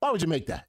Why would you make that?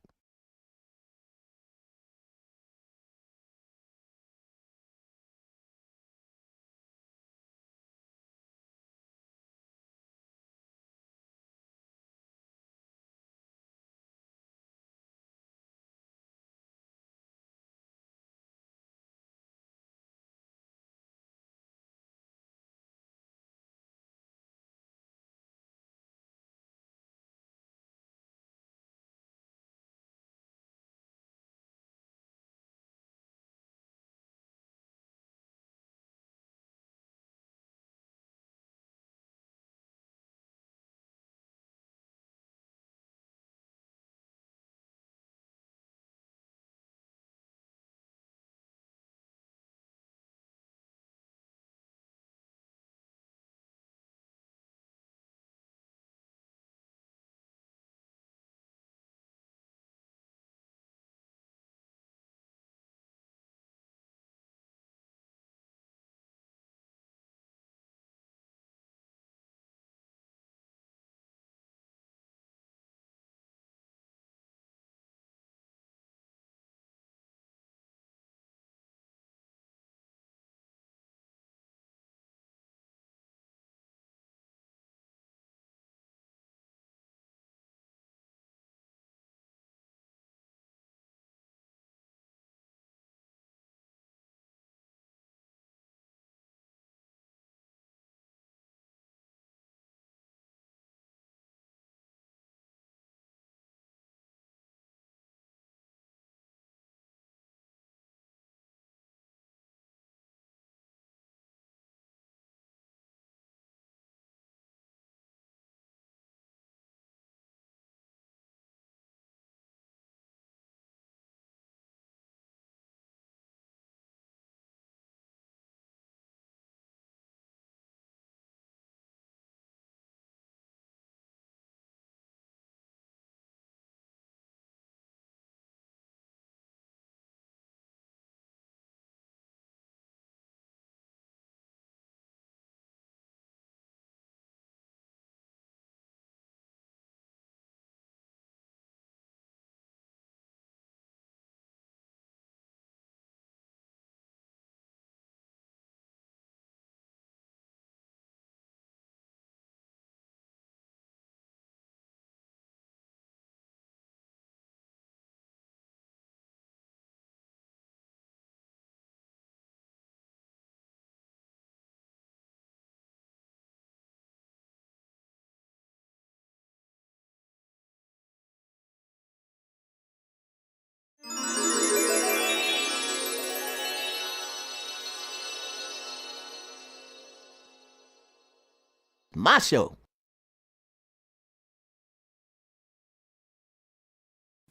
My show.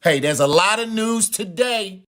Hey, there's a lot of news today.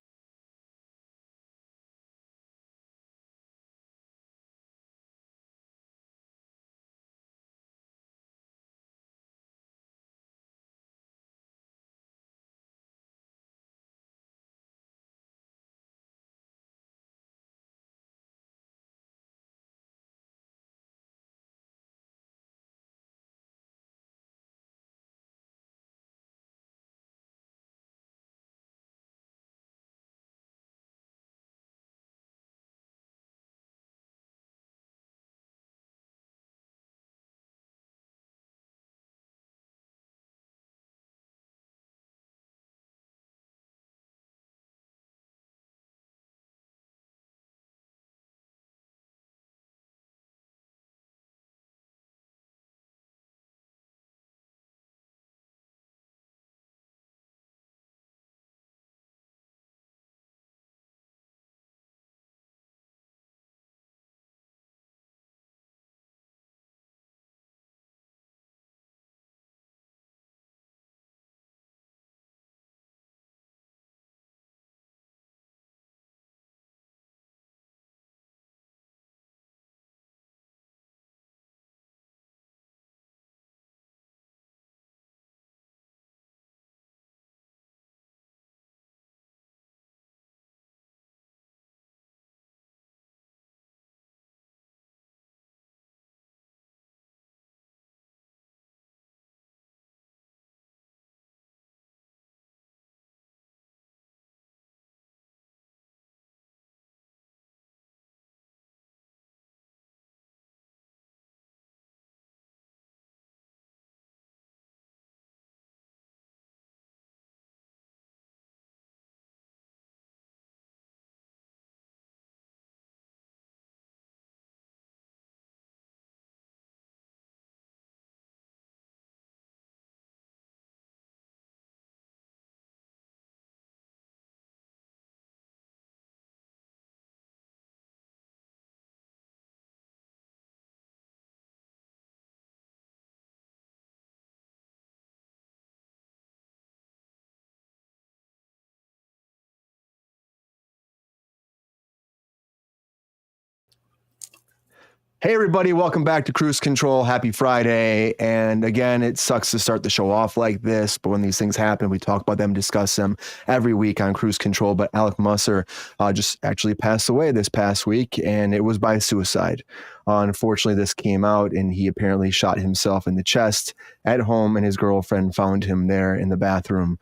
Hey, everybody. Welcome back to Kruse Control. Happy Friday. And again, it sucks to start the show off like this, but when these things happen, we talk about them, discuss them every week on Kruse Control. But Alex Musser just actually passed away this past week, and it was by suicide. Unfortunately, this came out, and he apparently shot himself in the chest at home, and his girlfriend found him there in the bathroom,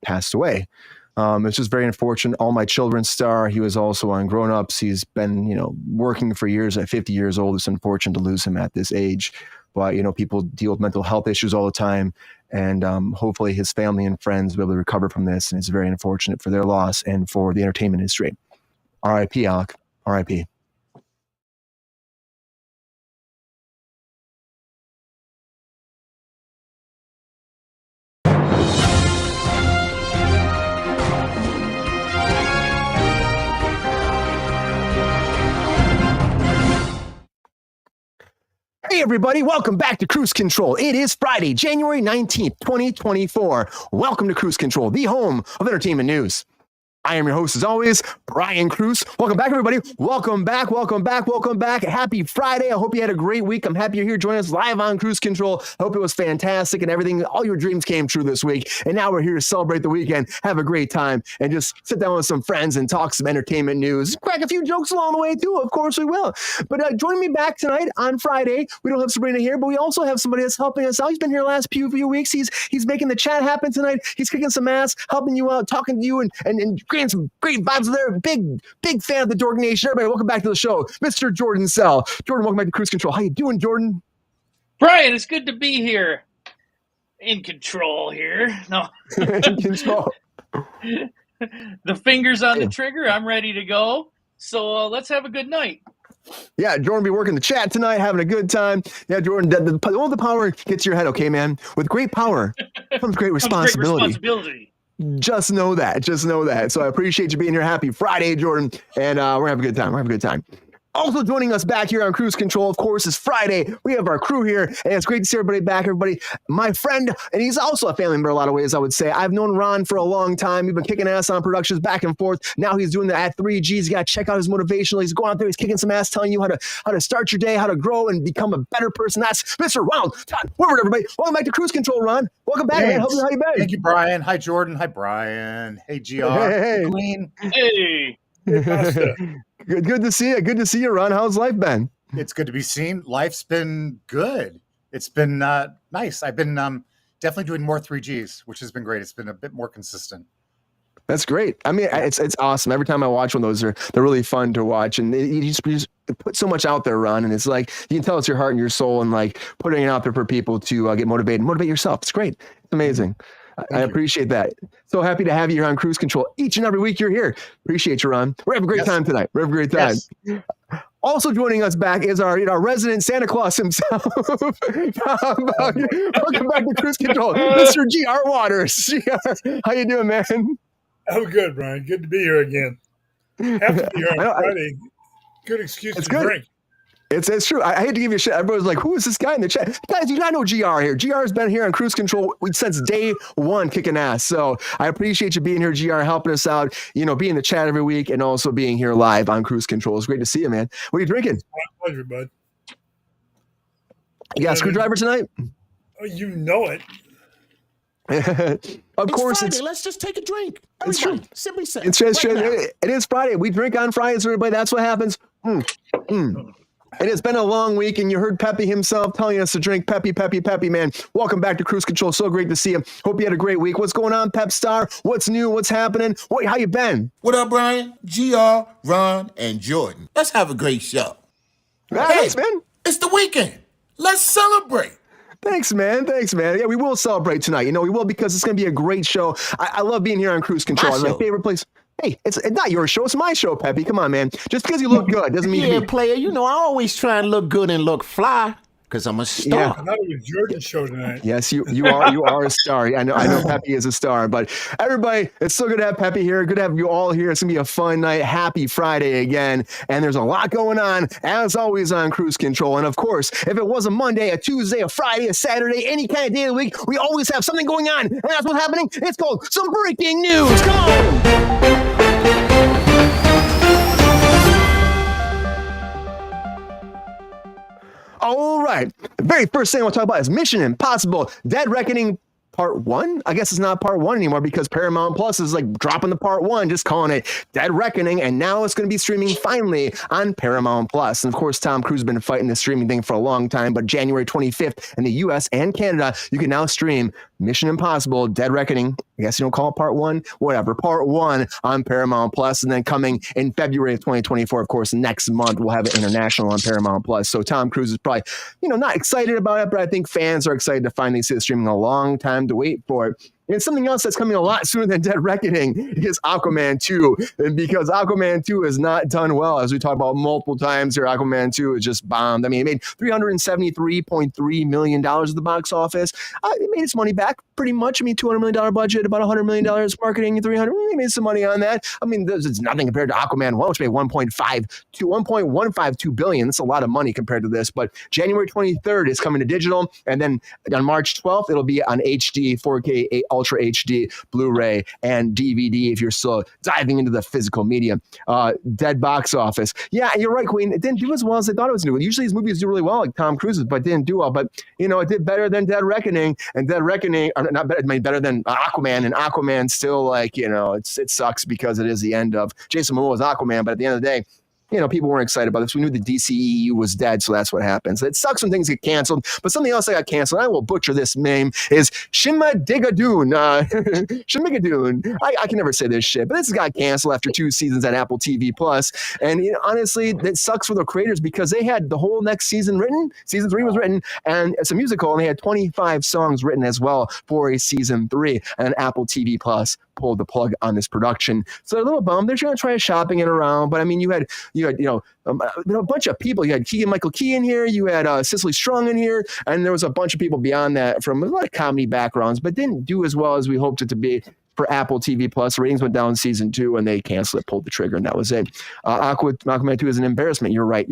passed away. It's just very unfortunate. All My Children's star. He was also on Grown Ups. He's been, working for years at 50 years old. It's unfortunate to lose him at this age. But, people deal with mental health issues all the time. And hopefully his family and friends will be able to recover from this. And it's very unfortunate for their loss and for the entertainment industry. R.I.P. Alec. R.I.P. Hey, everybody. Welcome back to Kruse Control. It is Friday, January 19th, 2024. Welcome to Kruse Control, the home of entertainment news. I am your host, as always, Brian Kruse. Welcome back, everybody. Welcome back, welcome back, welcome back. Happy Friday. I hope you had a great week. I'm happy you're here joining us live on Kruse Control. I hope it was fantastic and everything, all your dreams came true this week. And now we're here to celebrate the weekend, have a great time, and just sit down with some friends and talk some entertainment news. Crack a few jokes along the way, too. Of course we will. But join me back tonight on Friday. We don't have Sabrina here, but we also have somebody that's helping us out. He's been here the last few weeks. He's making the chat happen tonight. He's kicking some ass, helping you out, talking to you, and creating some great vibes there. Big fan of the Dork Nation. Everybody, welcome back to the show. Mr. Jordan Sell. Jordan, welcome back to Kruse Control. How you doing, Jordan? Brian, it's good to be here. In control here. No. In control. The finger's on the trigger. I'm ready to go. So let's have a good night. Yeah, Jordan be working the chat tonight, having a good time. Yeah, Jordan, all the power gets to your head, okay, man? With great power comes great responsibility. Just know that. So I appreciate you being here. Happy Friday, Jordan. And we're having a good time. Also joining us back here on Kruse Control, of course, is Friday. We have our crew here, and it's great to see everybody back. Everybody, my friend, and he's also a family member in a lot of ways, I would say. I've known Ron for a long time. We've been kicking ass on productions back and forth. Now he's doing the at 3Gs. You got to check out his motivational. He's going out there. He's kicking some ass, telling you how to start your day, how to grow and become a better person. That's Mr. Ronald Todd Woodward, everybody. Welcome back to Kruse Control, Ron. Welcome back, man. How you been? Thank you, Brian. Hi, Jordan. Hi, Brian. Hey, GR. Hey. Queen. Hey. Good to see you. Good to see you, Ron. How's life been? It's good to be seen. Life's been good. It's been nice. I've been definitely doing more 3Gs, which has been great. It's been a bit more consistent. That's great. I mean, it's awesome. Every time I watch one of those, they're really fun to watch. And you just put so much out there, Ron. And it's like, you can tell it's your heart and your soul and like putting it out there for people to get motivated. Motivate yourself. It's great. It's amazing. I appreciate that. So happy to have you here on Kruse Control each and every week you're here. Appreciate you, Ron. We're having a great time tonight. We're having a great time. Yes. Also joining us back is our resident Santa Claus himself. Welcome back to Kruse Control, Mr. GR Waters. GR, how you doing, man? I'm good, Brian. Good to be here again. Have to be here on Friday. Good excuse to drink. It's true. I hate to give you a shit. Everybody's like, who is this guy in the chat? Guys, you not know GR here. GR's been here on Kruse Control since day one, kicking ass. So I appreciate you being here, GR, helping us out, being in the chat every week and also being here live on Kruse Control. It's great to see you, man. What are you drinking? My pleasure, bud. You got a screwdriver tonight? Oh, you know it. Of course, Friday. Let's just take a drink. It's true. Simply said. It is Friday. We drink on Fridays, everybody. That's what happens. And it's been a long week, and you heard Peppy himself telling us to drink Peppy, man. Welcome back to Kruse Control. So great to see you. Hope you had a great week. What's going on, Pep Star? What's new? What's happening? How you been? What up, Brian? GR, Ron, and Jordan. Let's have a great show. Thanks, man. It's the weekend. Let's celebrate. Thanks, man. Yeah, we will celebrate tonight. We will because it's going to be a great show. I love being here on Kruse Control. It's my favorite place. Hey, it's not your show. It's my show, Peppy. Come on, man. Just because you look good doesn't mean you player. I always try and look good and look fly because I'm a star. Yeah. I thought it was Jordan's show tonight. Yes, you are a star. I know Peppy is a star. But everybody, it's so good to have Peppy here. Good to have you all here. It's going to be a fun night. Happy Friday again. And there's a lot going on, as always, on Kruse Control. And, of course, if it was a Monday, a Tuesday, a Friday, a Saturday, any kind of day of the week, we always have something going on. And that's what's happening. It's called some breaking news. Come on. All right. The very first thing I want to talk about is Mission Impossible Dead Reckoning Part 1. I guess it's not Part 1 anymore because Paramount Plus is like dropping the Part 1, just calling it Dead Reckoning, and now it's going to be streaming finally on Paramount Plus. And of course, Tom Cruise has been fighting this streaming thing for a long time, but January 25th in the US and Canada, you can now stream Mission Impossible Dead Reckoning. I guess you don't call it Part 1, whatever. Part 1 on Paramount Plus, and then coming in February of 2024, of course, next month, we'll have it international on Paramount Plus. So Tom Cruise is probably, not excited about it, but I think fans are excited to finally see it streaming. A long time to wait for it. And something else that's coming a lot sooner than Dead Reckoning is Aquaman 2. And because Aquaman 2 has not done well, as we talked about multiple times here, Aquaman 2 is just bombed. I mean, it made $373.3 million at the box office. It made its money back pretty much. I mean, $200 million budget, about $100 million marketing, 300. We made some money on that. I mean, it's nothing compared to Aquaman 1, which made $1.152 billion. That's a lot of money compared to this. But January 23rd is coming to digital. And then on March 12th, it'll be on HD, 4K, Ultra HD, Blu-ray, and DVD if you're still diving into the physical media. Dead box office. Yeah, you're right, Queen. It didn't do as well as they thought it was doing. Usually these movies do really well, like Tom Cruise's, but didn't do well. But, it did better than Dead Reckoning, and Dead Reckoning, not better, better than Aquaman, and Aquaman still, it sucks because it is the end of Jason Momoa's Aquaman, but at the end of the day, people weren't excited about this. We knew the DCEU was dead, so that's what happens. It sucks when things get canceled, but something else that got canceled, I will butcher this name, is Shimadigadoon. Shimadigadoon. I can never say this shit, but this got canceled after 2 seasons at Apple TV+. And honestly, it sucks for the creators because they had the whole next season written. Season 3 was written, and it's a musical, and they had 25 songs written as well for a season 3, and Apple TV+ pulled the plug on this production. So they're a little bummed. They're trying to try shopping it around, but I mean, you had a bunch of people. You had Keegan-Michael Key in here. You had Cicely Strong in here, and there was a bunch of people beyond that from a lot of comedy backgrounds, but didn't do as well as we hoped it to be. For Apple TV+, ratings went down season 2, and they canceled it, pulled the trigger, and that was it. Aquaman 2 is an embarrassment. You're right,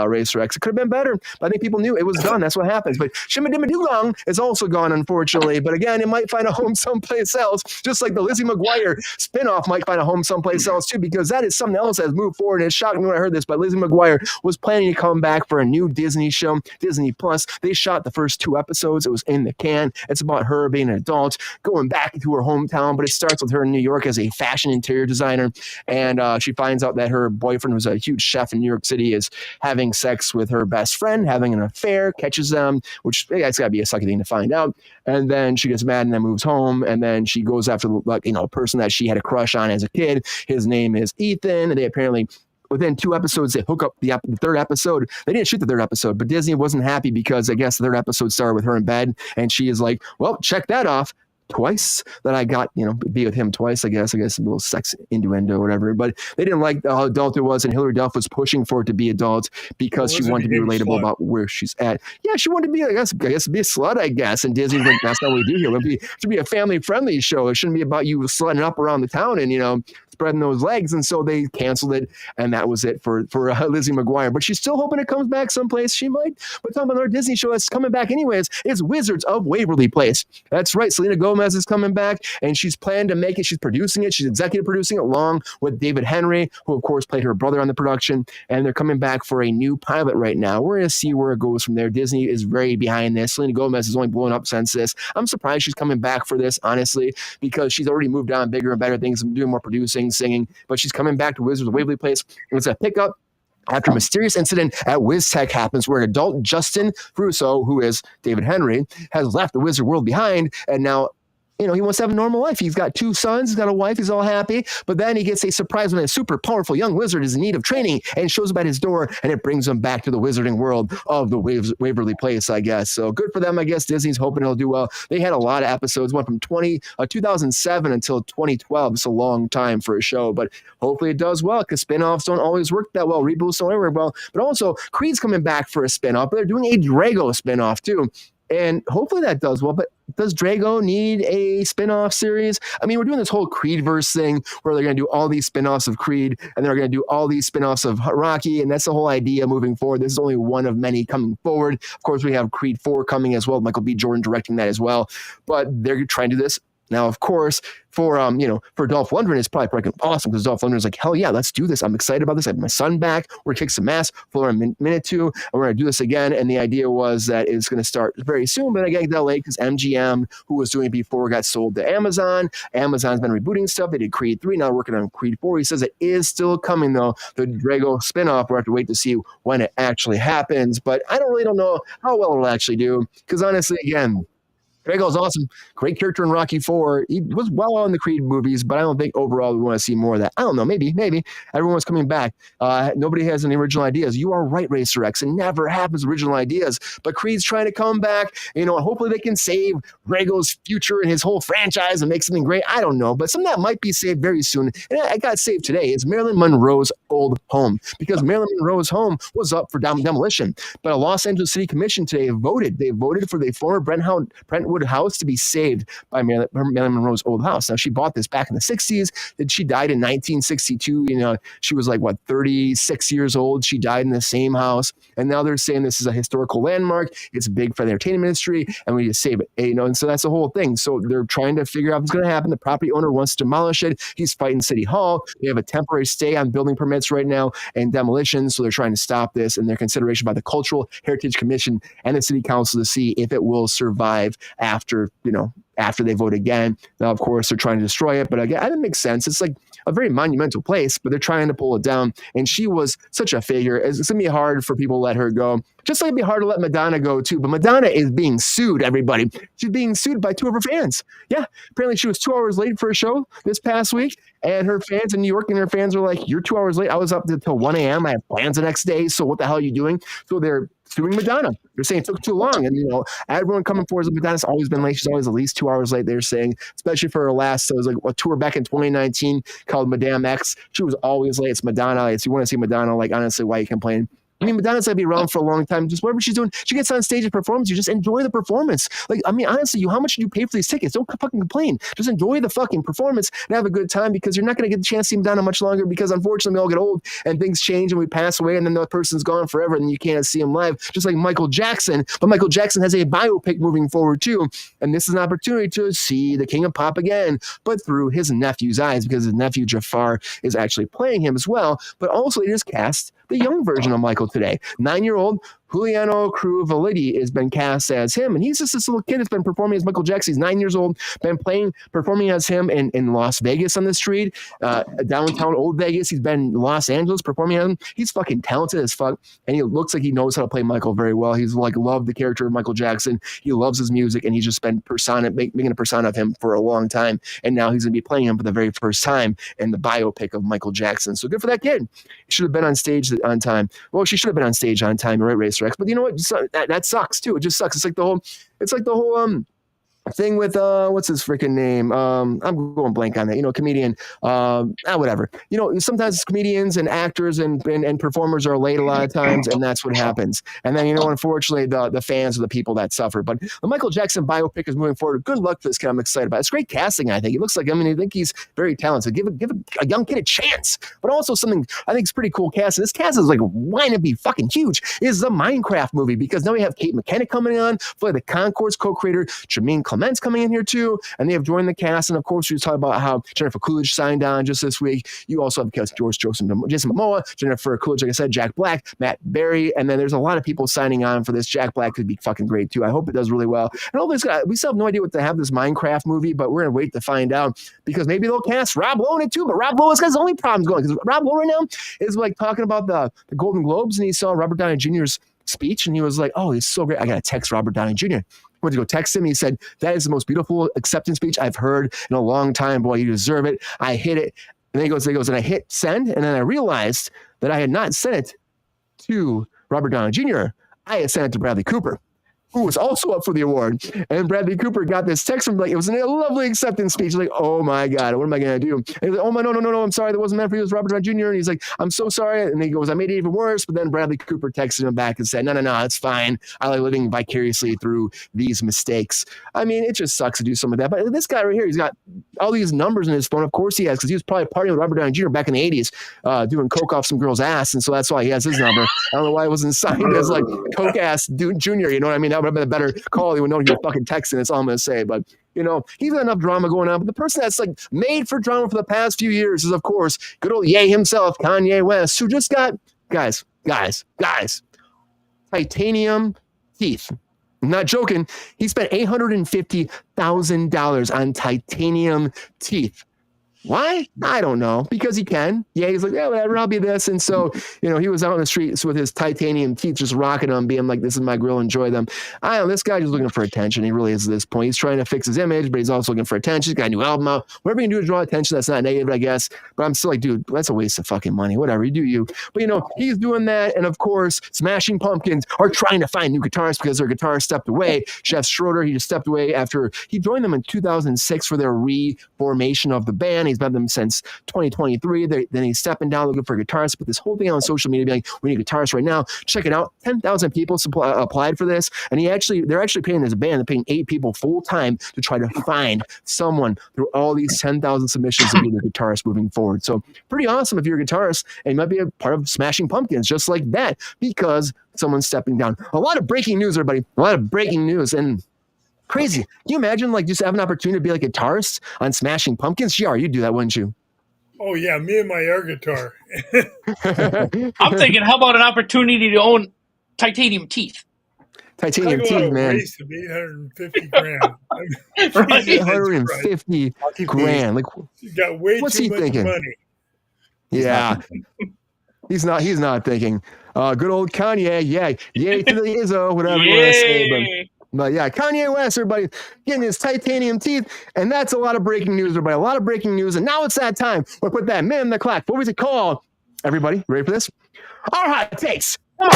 Racer X. It could have been better, but I think people knew it was done. That's what happens. But Shimadimadugong is also gone, unfortunately. But again, it might find a home someplace else, just like the Lizzie McGuire spinoff might find a home someplace else too, because that is something else that has moved forward. And it shocked me when I heard this, but Lizzie McGuire was planning to come back for a new Disney show, Disney+. They shot the first 2 episodes. It was in the can. It's about her being an adult, going back to her hometown, but it starts with her in New York as a fashion interior designer, and she finds out that her boyfriend, who's a huge chef in New York City, is having sex with her best friend, having an affair, catches them, which it's got to be a sucky thing to find out, and then she gets mad and then moves home, and then she goes after a person that she had a crush on as a kid. His name is Ethan, and they apparently within 2 episodes, they hook up the 3rd episode. They didn't shoot the 3rd episode, but Disney wasn't happy because I guess the 3rd episode started with her in bed, and she is like, well, check that off. Twice that I got, be with him twice, I guess a little sex innuendo or whatever, but they didn't like how adult it was, and Hilary Duff was pushing for it to be adult because she wanted to be relatable about where she's at. Yeah, she wanted to be, I guess be a slut, I guess, and Disney's like, that's not what we do here. It should be a family-friendly show. It shouldn't be about you slutting up around the town and, spreading those legs, and so they canceled it, and that was it for Lizzie McGuire. But she's still hoping it comes back someplace. She might. But talking about another Disney show that's coming back anyways is Wizards of Waverly Place. That's right. Selena Gomez is coming back, and she's planned to make it. She's producing it. She's executive producing it along with David Henry, who of course played her brother on the production, and they're coming back for a new pilot right now. We're going to see where it goes from there. Disney is very behind this. Selena Gomez has only blown up since this. I'm surprised she's coming back for this, honestly, because she's already moved on bigger and better things, doing more producing, singing, but she's coming back to Wizards of Waverly Place. It's a pickup after a mysterious incident at WizTech happens where an adult Justin Russo, who is David Henry, has left the wizard world behind, and now he wants to have a normal life. He's got 2 sons, he's got a wife, he's all happy, but then he gets a surprise when a super powerful young wizard is in need of training and shows up at his door, and it brings him back to the wizarding world of the Waverly Place, I guess. So good for them, I guess. Disney's hoping it'll do well. They had a lot of episodes, went from 2007 until 2012. It's a long time for a show, but hopefully it does well, because spinoffs don't always work that well. Reboots don't work well. But also, Creed's coming back for a spinoff, but they're doing a Drago spinoff too. And hopefully that does well, but does Drago need a spin-off series? I mean, we're doing this whole Creedverse thing where they're going to do all these spin-offs of Creed, and they're going to do all these spin-offs of Rocky, and that's the whole idea moving forward. This is only one of many coming forward. Of course, we have Creed 4 coming as well, Michael B. Jordan directing that as well, but they're trying to do this Now, of course, for Dolph Lundgren, it's probably freaking awesome because Dolph Lundgren's like, hell yeah, let's do this. I'm excited about this. I have my son back. We're gonna kick some ass for a minute two, and we're gonna do this again. And the idea was that it's gonna start very soon, but I got delayed because MGM, who was doing it before, got sold to Amazon. Amazon's been rebooting stuff. They did Creed 3, now working on Creed 4. He says it is still coming though. The Drago spin-off. We'll have to wait to see when it actually happens. But I don't know how well it'll actually do because honestly, again, Drago's awesome. Great character in Rocky 4. He was well on the Creed movies, but I don't think overall we want to see more of that. I don't know. Maybe. Everyone's coming back. Nobody has any original ideas. You are right, Racer X. It never happens original ideas. But Creed's trying to come back. Hopefully they can save Drago's future and his whole franchise and make something great. I don't know. But something that might be saved very soon, and I got saved today, is Marilyn Monroe's old home. Because Marilyn Monroe's home was up for demolition. But a Los Angeles City Commission today voted. They voted for the former Brentwood house to be saved by Marilyn Monroe's old house. Now, she bought this back in the 60s. She died in 1962. She was 36 years old. She died in the same house. And now they're saying this is a historical landmark. It's big for the entertainment industry, and we need to save it. And so that's the whole thing. So they're trying to figure out what's going to happen. The property owner wants to demolish it. He's fighting City Hall. They have a temporary stay on building permits right now and demolition. So they're trying to stop this, and their consideration by the Cultural Heritage Commission and the City Council to see if it will survive after they vote again. Now, of course, they're trying to destroy it, but again, that makes sense. It's like a very monumental place, but they're trying to pull it down. And she was such a figure. It's going to be hard for people to let her go. Just like it'd be hard to let Madonna go too. But Madonna is being sued, everybody. She's being sued by 2 of her fans. Yeah. Apparently she was 2 hours late for a show this past week. And her fans in New York and her fans are like, you're 2 hours late. I was up until 1 a.m. I have plans the next day. So what the hell are you doing? So they're suing Madonna. They're saying it took too long. And, everyone coming forward is Madonna's always been late. She's always at least 2 hours late. They're saying, especially for her last, so it was like a tour back in 2019 called Madame X. She was always late. It's Madonna. If you want to see Madonna, honestly, why are you complaining? I mean, Madonna's going to be around for a long time. Just whatever she's doing, she gets on stage and performs. You just enjoy the performance. Honestly, how much do you pay for these tickets? Don't fucking complain. Just enjoy the fucking performance and have a good time because you're not going to get the chance to see Madonna much longer because unfortunately we all get old and things change and we pass away and then the person's gone forever and you can't see him live, just like Michael Jackson. But Michael Jackson has a biopic moving forward too. And this is an opportunity to see the King of Pop again, but through his nephew's eyes because his nephew Jafar is actually playing him as well. But also they just cast the young version of Michael today. 9-year-old Juliano Cruz has been cast as him, and he's just this little kid that's been performing as Michael Jackson. He's 9 years old, performing as him in Las Vegas on the street, downtown Old Vegas. He's been in Los Angeles performing as him. He's fucking talented as fuck, and he looks like he knows how to play Michael very well. He's loved the character of Michael Jackson. He loves his music, and he's just been making a persona of him for a long time, and now he's going to be playing him for the very first time in the biopic of Michael Jackson. So good for that kid. He should have been on stage on time. Well, she should have been on stage on time, right, Racer X? But you know what? That sucks too. It just sucks. It's like the whole thing with what's his freaking name? I'm going blank on that. Comedian. Whatever. Sometimes comedians and actors and performers are late a lot of times, and that's what happens. And then unfortunately, the fans are the people that suffer. But the Michael Jackson biopic is moving forward. Good luck for this kid. I'm excited about it. It's great casting. I think it looks like. I think he's very talented. Give a young kid a chance. But also something I think is pretty cool casting. This cast is why not be fucking huge? Is the Minecraft movie because now we have Kate McKinnon coming on, Flight of the Conchords co-creator Jermaine Clement's coming in here too, and they have joined the cast. And of course, we talk about how Jennifer Coolidge signed on just this week. You also have George Joseph, Jason Momoa, Jennifer Coolidge, like I said, Jack Black, Matt Berry, and then there's a lot of people signing on for this. Jack Black could be fucking great too. I hope it does really well. And all this, we still have no idea what to have this Minecraft movie, but we're gonna wait to find out because maybe they'll cast Rob Lowe in it too. But Rob Lowe has got his only problems going because Rob Lowe right now is talking about the Golden Globes, and he saw Robert Downey Jr.'s speech, and he was like, "Oh, he's so great! I gotta text Robert Downey Jr." Went to go text him. He said, "That is the most beautiful acceptance speech I've heard in a long time. Boy, you deserve it. I hit it." And then he goes, and I hit send, and then I realized that I had not sent it to Robert Downey Jr. I had sent it to Bradley Cooper, who was also up for the award. And Bradley Cooper got this text from it was a lovely acceptance speech. Like, oh my God, what am I going to do? And he's like, oh my, no, I'm sorry. That wasn't meant for you. It was Robert Downey Jr. And he's like, I'm so sorry. And he goes, I made it even worse. But then Bradley Cooper texted him back and said, no, it's fine. I like living vicariously through these mistakes. I mean, it just sucks to do some of that. But this guy right here, he's got all these numbers in his phone. Of course he has, because he was probably partying with Robert Downey Jr. back in the 80s, doing coke off some girl's ass. And so that's why he has his number. I don't know why it wasn't signed as Coke ass Junior. You know what I mean? That would have been a better call. You would know he was fucking texting. That's all I'm going to say. But, you know, he's got enough drama going on. But the person that's like made for drama for the past few years is, of course, good old Ye himself, Kanye West, who just got, guys, titanium teeth. I'm not joking. He spent $850,000 on titanium teeth. Why? I don't know. Because he can. Yeah, he's like, yeah, whatever, I'll be this. And so, you know, he was out on the streets with his titanium teeth just rocking them, being like, this is my grill, enjoy them. I don't know, this guy just looking for attention. He really is at this point. He's trying to fix his image, but he's also looking for attention. He's got a new album out. Whatever you can do to draw attention, that's not negative, I guess. But I'm still like, dude, that's a waste of fucking money. Whatever, you do you. But, you know, he's doing that. And, of course, Smashing Pumpkins are trying to find new guitarists because their guitarist stepped away. Jeff Schroeder, he just stepped away after he joined them in 2006 for their reformation of the band. He's been them since 2023. Then he's stepping down looking for guitarists. But this whole thing on social media being like, we need guitarists right now. Check it out. 10,000 people applied for this. And they're actually paying as a band. They're paying 8 people full time to try to find someone through all these 10,000 submissions to be the guitarist moving forward. So pretty awesome if you're a guitarist and you might be a part of Smashing Pumpkins just like that because someone's stepping down. A lot of breaking news, everybody. A lot of breaking news. And crazy. Can you imagine like just having an opportunity to be like a guitarist on Smashing Pumpkins? GR, you'd do that, wouldn't you? Oh, yeah, me and my air guitar. I'm thinking, how about an opportunity to own titanium teeth? Titanium teeth, man. Waste of $850,000. Right? 150 grand. Like, You got way what's too he much thinking? money. Yeah. He's not thinking. Good old Kanye. Yeah. Yay to the Izzo, whatever you want to say. But yeah, Kanye West, everybody, getting his titanium teeth. And that's a lot of breaking news, everybody. A lot of breaking news. And now it's that time. We'll put that man in the clock. What was it called? Everybody, ready for this? Our hot takes. Come on.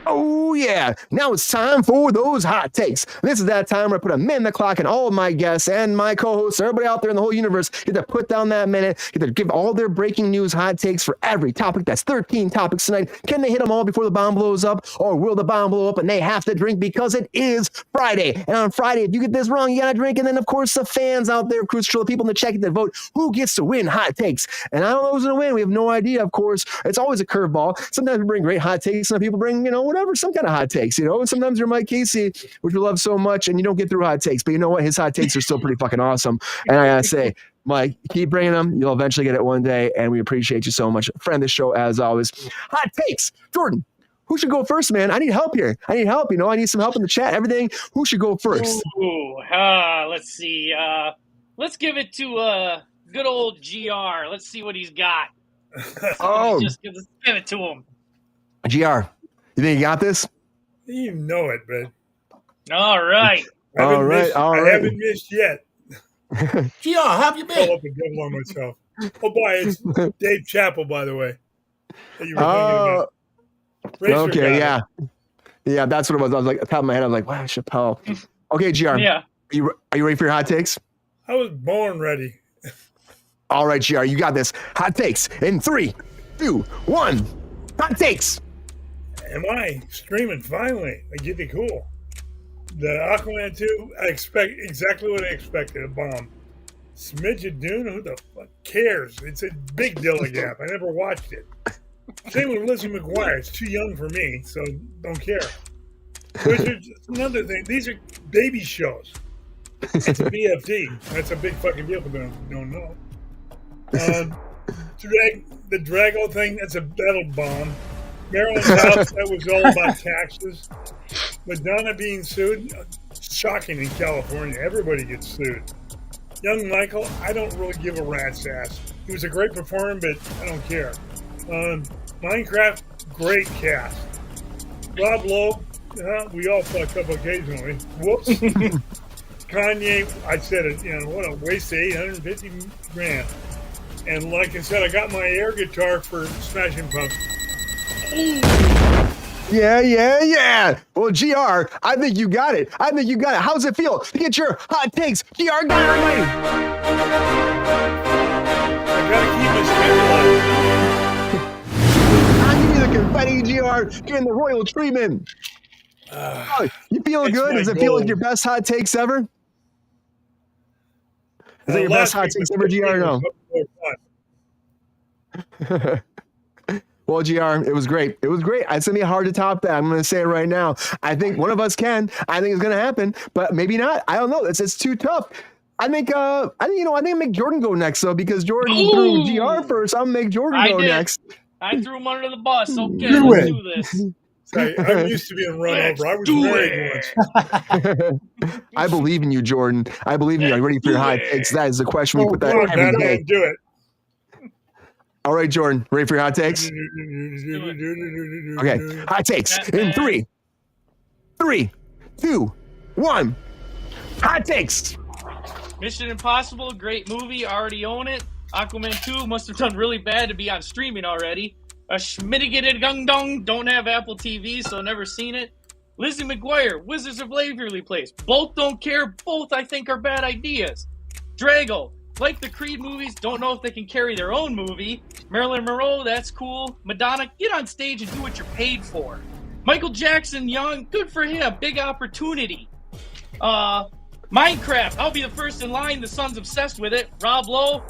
Oh, yeah. Now it's time for those hot takes. This is that time where I put a minute on the clock and all of my guests and my co-hosts, everybody out there in the whole universe, get to put down that minute, get to give all their breaking news hot takes for every topic. That's 13 topics tonight. Can they hit them all before the bomb blows up? Or will the bomb blow up and they have to drink because it is Friday? And on Friday, if you get this wrong, you got to drink. And then, of course, the fans out there, Kruse Control, the people in the chat get to vote who gets to win hot takes. And I don't know who's going to win. We have no idea, of course. It's always a curveball. Sometimes we bring great hot takes. Some people bring, whatever, some kind of hot takes, And sometimes you're Mike Casey, which we love so much, and you don't get through hot takes. But you know what? His hot takes are still pretty fucking awesome. And I gotta say, Mike, keep bringing them. You'll eventually get it one day, and we appreciate you so much. Friend of the show, as always. Hot takes. Jordan, who should go first, man? I need help here. I need some help in the chat, everything. Who should go first? Ooh, let's see. Let's give it to good old GR. Let's see what he's got. Just give it to him. GR, you think you got this? You know it, man. All right. I haven't missed yet. GR, how have you been? I'll up a good one myself. Oh, boy, it's Dave Chappelle, by the way. That you were thinking about. Okay, yeah. Yeah, that's what it was. I was like, at the top of my head, I was like, wow, Chappelle. Okay, GR. Yeah. Are you ready for your hot takes? I was born ready. All right, GR, you got this. Hot takes in 3, 2, 1. Hot takes. Am I streaming finally? I get it cool. The Aquaman 2, I expect exactly what I expected, a bomb. Smidge of Dune, who the fuck cares? It's a big Dilla Gap. I never watched it. Same with Lizzie McGuire. It's too young for me, so don't care. Which is another thing. These are baby shows. It's a BFD. That's a big fucking deal for them who don't know. The Drago thing, that'll bomb. Maryland's house, that was all about taxes. Madonna being sued, shocking in California. Everybody gets sued. Young Michael, I don't really give a rat's ass. He was a great performer, but I don't care. Minecraft, great cast. Rob Lowe, we all fuck up occasionally. Whoops. Kanye, I said it, what a waste of $850,000. And like I said, I got my air guitar for Smashing Pumpkins. Yeah. Well, GR, I think you got it. How's it feel to get your hot takes? GR, got it, everybody. I gotta keep my I'll give you the confetti, GR. You're in the royal treatment. You feeling good? Does it feel like your best hot takes ever? Is that your best hot takes ever, GR? No. Well, GR, it was great. It was great. It's going to be hard to top that. I'm going to say it right now. I think one of us can. I think it's going to happen, but maybe not. I don't know. It's too tough. I think I make Jordan go next, though, because Jordan threw GR first. I'll make Jordan go next. I threw him under the bus. Okay, let's do this. I'm used to being run over. I was married once. I believe in you, Jordan. I believe in you. Are you ready for your hot takes? That is the question we put that every day. Do it. All right, Jordan. Ready for your hot takes? Okay. Hot takes in 3, 2, 1. Hot takes. Mission Impossible, great movie. Already own it. Aquaman 2 must have done really bad to be on streaming already. A schmittigated gung dong. Don't have Apple TV, so never seen it. Lizzie McGuire, Wizards of Waverly Place. Both don't care. Both I think are bad ideas. Drago, like the Creed movies, don't know if they can carry their own movie. Marilyn Monroe, that's cool. Madonna, get on stage and do what you're paid for. Michael Jackson, young, good for him. Big opportunity. Minecraft, I'll be the first in line. The son's obsessed with it. Rob Lowe,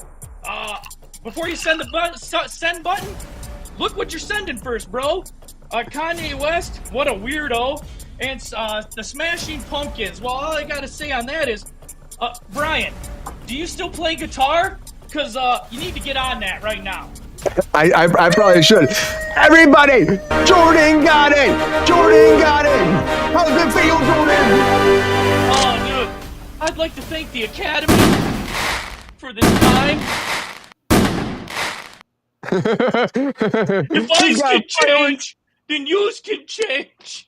before you send the send button, look what you're sending first, bro. Kanye West, what a weirdo. And the Smashing Pumpkins. Well, all I gotta say on that is, Brian, do you still play guitar? Because you need to get on that right now. I probably should. Everybody, Jordan got it. Jordan got it. How's it feel, Jordan? Oh, dude, I'd like to thank the Academy for this time. If I can change, then yous can change.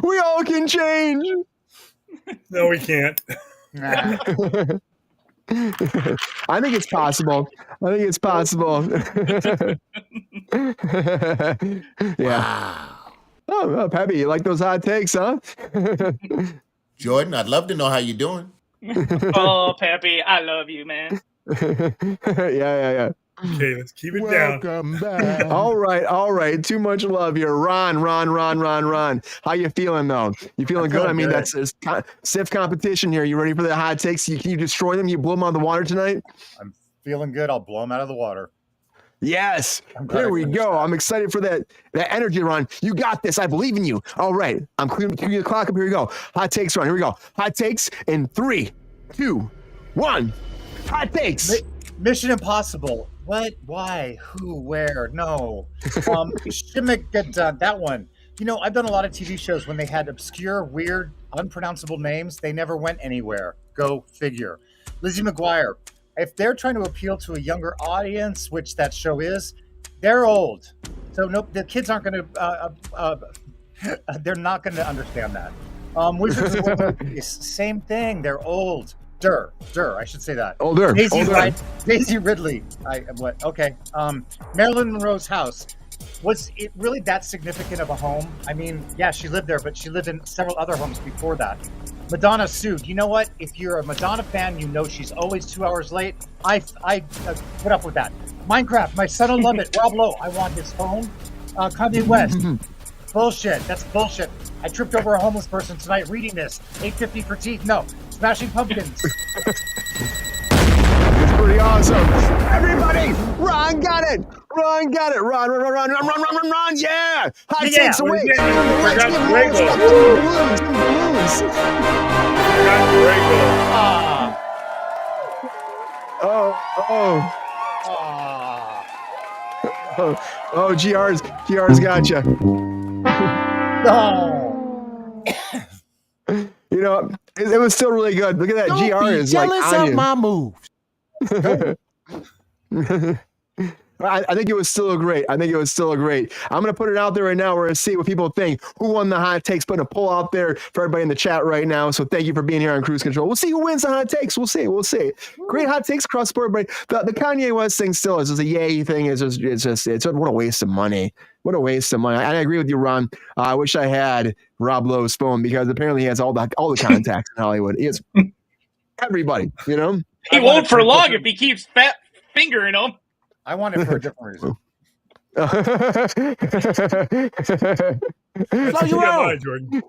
We all can change. No, we can't. I think it's possible. Yeah. Oh, Peppy, you like those hot takes, huh? Jordan, I'd love to know how you're doing. Oh, Peppy, I love you, man. Yeah. Okay, let's keep it Welcome back. All right. Too much love here. Ron. How you feeling, though? You feeling good? I mean, that's stiff competition here. You ready for the hot takes? Can you destroy them? You blow them out of the water tonight? I'm feeling good. I'll blow them out of the water. Yes. There we go. I'm excited for that energy, Ron. You got this. I believe in you. All right. I'm clearing the clock up. Here we go. Hot takes, Ron. Here we go. Hot takes in 3, 2, 1. Hot takes. Mission Impossible. What? Why? Who? Where? No. Shimmick, that one. You know, I've done a lot of TV shows when they had obscure, weird, unpronounceable names. They never went anywhere. Go figure. Lizzie McGuire. If they're trying to appeal to a younger audience, which that show is, they're old. So nope, the kids aren't going to. They're not going to understand that. Wizards of Waverly, same thing. They're old. I should say that. Older. Daisy Ridley. Okay. Marilyn Monroe's house. Was it really that significant of a home? I mean, yeah, she lived there, but she lived in several other homes before that. Madonna sued. You know what? If you're a Madonna fan, you know she's always 2 hours late. I put up with that. Minecraft. My son will love it. Rob Lowe. I want his phone. Kanye West. Bullshit. That's bullshit. I tripped over a homeless person tonight reading this. $8.50 for teeth. No. Smashing Pumpkins. It's pretty awesome. Everybody, Ron got it. Ron. Yeah. Hot takes away. Let's give Drago. Oh, GR's gotcha. No. You know, it was still really good. Look at that. Don't GR be is like jealous on of my moves. I think it was still great. I'm going to put it out there right now. We're going to see what people think. Who won the hot takes? Putting a poll out there for everybody in the chat right now. So thank you for being here on Kruse Control. We'll see who wins the hot takes. We'll see. Great hot takes across the board. But the Kanye West thing still is just a yay thing. It's what a waste of money. What a waste of money. I agree with you, Ron. I wish I had Rob Lowe's phone because apparently he has all the contacts in Hollywood. He has everybody, you know? He won't for long if he keeps fat fingering them. I want it for a different reason. Slow you out. Jordan.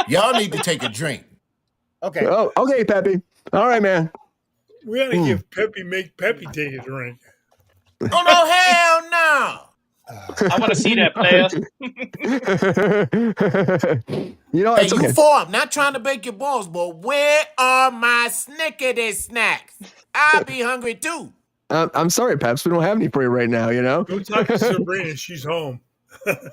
Y'all need to take a drink. Okay. Oh, okay, Peppy. All right, man. We ought to make Peppy take a drink. Oh, no, hell no. I want to see that, player. You know, Hey, it's you okay. four, I'm not trying to break your balls, but where are my Snickety snacks? I'll be hungry too. I'm sorry, Peps. We don't have any for you right now. You know. Go talk to Sabrina. She's home.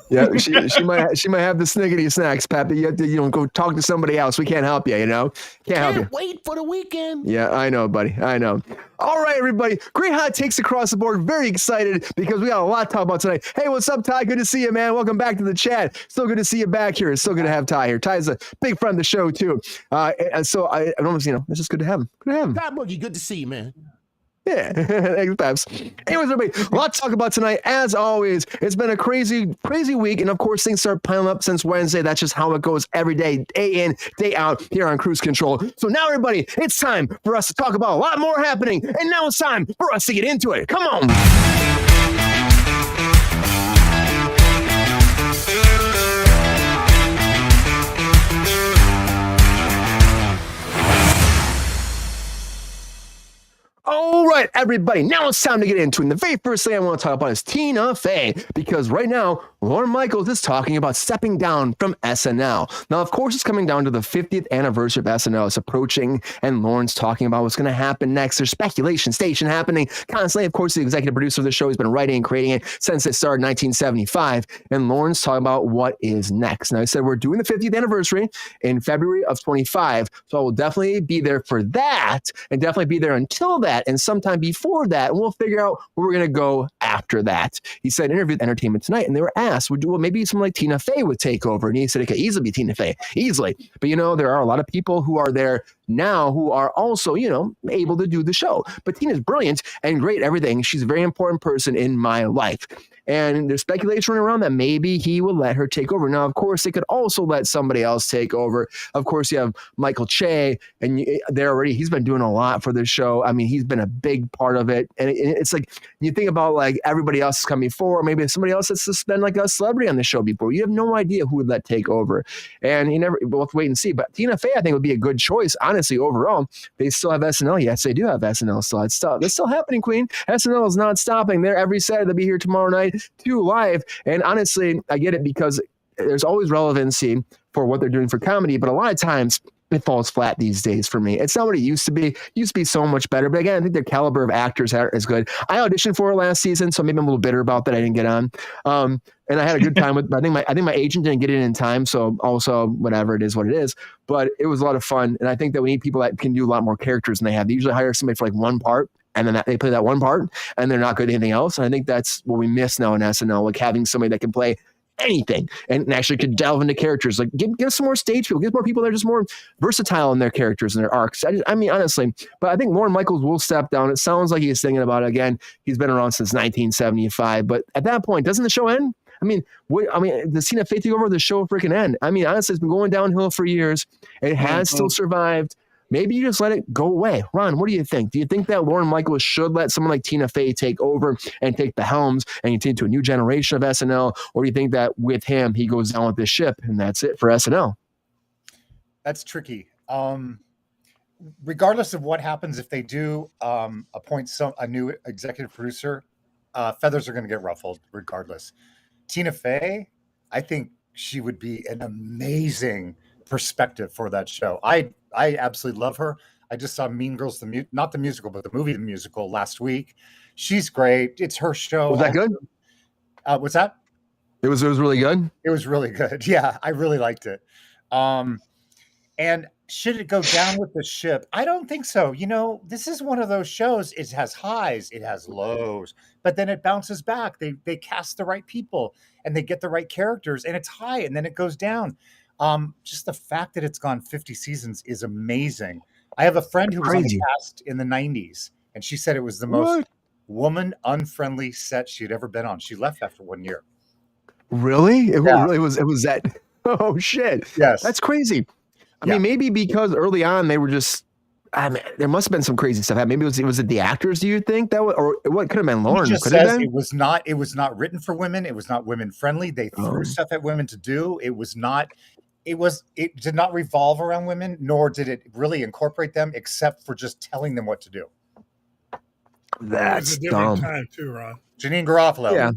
Yeah, she might have the snickety snacks, Pep. You have to go talk to somebody else. We can't help you. You know, can't help you. Can't wait for the weekend. Yeah, I know, buddy. I know. All right, everybody. Great hot takes across the board. Very excited because we got a lot to talk about tonight. Hey, what's up, Ty? Good to see you, man. Welcome back to the chat. So good to see you back here. It's so good to have Ty here. Ty's a big friend of the show too. So I don't, it's just good to have him. Good to have him. Ty Boogie, good to see you, man. Yeah, thanks, Peps. Anyways, everybody, a lot to talk about tonight. As always, it's been a crazy, crazy week. And of course, things start piling up since Wednesday. That's just how it goes every day, day in, day out here on Kruse Control. So now, everybody, it's time for us to talk about a lot more happening. And now it's time for us to get into it. Come on. All right, everybody, now it's time to get into it. And the very first thing I want to talk about is Tina Fey, because right now, Lorne Michaels is talking about stepping down from SNL. Now, of course, it's coming down to the 50th anniversary of SNL. It's approaching, and Lorne's talking about what's going to happen next. There's speculation station happening constantly. Of course, the executive producer of the show has been writing and creating it since it started in 1975, and Lorne's talking about what is next. Now, I said we're doing the 50th anniversary in February of 25, so I will definitely be there for that, and definitely be there until that, and sometime before that, and we'll figure out where we're going to go after that. He said, interviewed Entertainment Tonight, and they were asked, well, maybe someone like Tina Fey would take over. And he said it could easily be Tina Fey, easily. But, there are a lot of people who are there now who are also, able to do the show. But Tina's brilliant and great at everything. She's a very important person in my life. And there's speculation around that maybe he will let her take over. Now, of course, they could also let somebody else take over. Of course, you have Michael Che, and he's been doing a lot for the show. I mean, he's been a big part of it. And it's like, you think about like everybody else is coming forward, maybe somebody else that's been like a celebrity on the show before. You have no idea who would let take over. And we'll have to wait and see. But Tina Fey, I think, would be a good choice, honestly, overall. They still have SNL. Yes, they do have SNL still. It's still happening, Queen. SNL is not stopping. They're every Saturday. They'll be here tomorrow night. 2 live, and honestly, I get it because there's always relevancy for what they're doing for comedy, but a lot of times it falls flat these days for me. It's not what it used to be. It used to be so much better, but again, I think their caliber of actors is good. I auditioned for it last season, so maybe I'm a little bitter about that I didn't get on. And I had a good time with. I think my agent didn't get it in time, so also whatever, it is what it is. But it was a lot of fun, and I think that we need people that can do a lot more characters than they have. They usually hire somebody for like one part, and then they play that one part, and they're not good at anything else. And I think that's what we miss now in SNL, like having somebody that can play anything and actually could delve into characters. Like give some more stage people, give more people that are just more versatile in their characters and their arcs. I mean, honestly, but I think Lorne Michaels will step down. It sounds like he's thinking about it again. He's been around since 1975, but at that point, doesn't the show end? I mean, the Tina Fey take over, the show freaking end. I mean, honestly, it's been going downhill for years. It has still survived. Maybe you just let it go away. Ron, what do you think? Do you think that Lorne Michaels should let someone like Tina Fey take over and take the helms and continue to a new generation of SNL? Or do you think that with him, he goes down with this ship and that's it for SNL? That's tricky. Regardless of what happens, if they do appoint a new executive producer, feathers are going to get ruffled regardless. Tina Fey, I think she would be an amazing perspective for that show. I absolutely love her. I just saw Mean Girls, not the musical, but the movie, the musical last week. She's great. It's her show. Was that good? What's that? It was really good. It was really good. Yeah, I really liked it. And should it go down with the ship? I don't think so. This is one of those shows. It has highs, it has lows, but then it bounces back. They cast the right people and they get the right characters, and it's high and then it goes down. Just the fact that it's gone 50 seasons is amazing. I have a friend who was on the cast in the 90s, and she said it was the most woman-unfriendly set she'd ever been on. She left after 1 year. Really? It was that. Oh, shit. Yes. That's crazy. I mean, maybe because early on they were just, there must have been some crazy stuff. Maybe was it the actors, do you think? Or what could have been Lorne? He just says it was not written for women. It was not women friendly. They threw stuff at women to do. It did not revolve around women, nor did it really incorporate them, except for just telling them what to do. That's a different dumb. time too, Ron. Janine Garofalo. Yeah.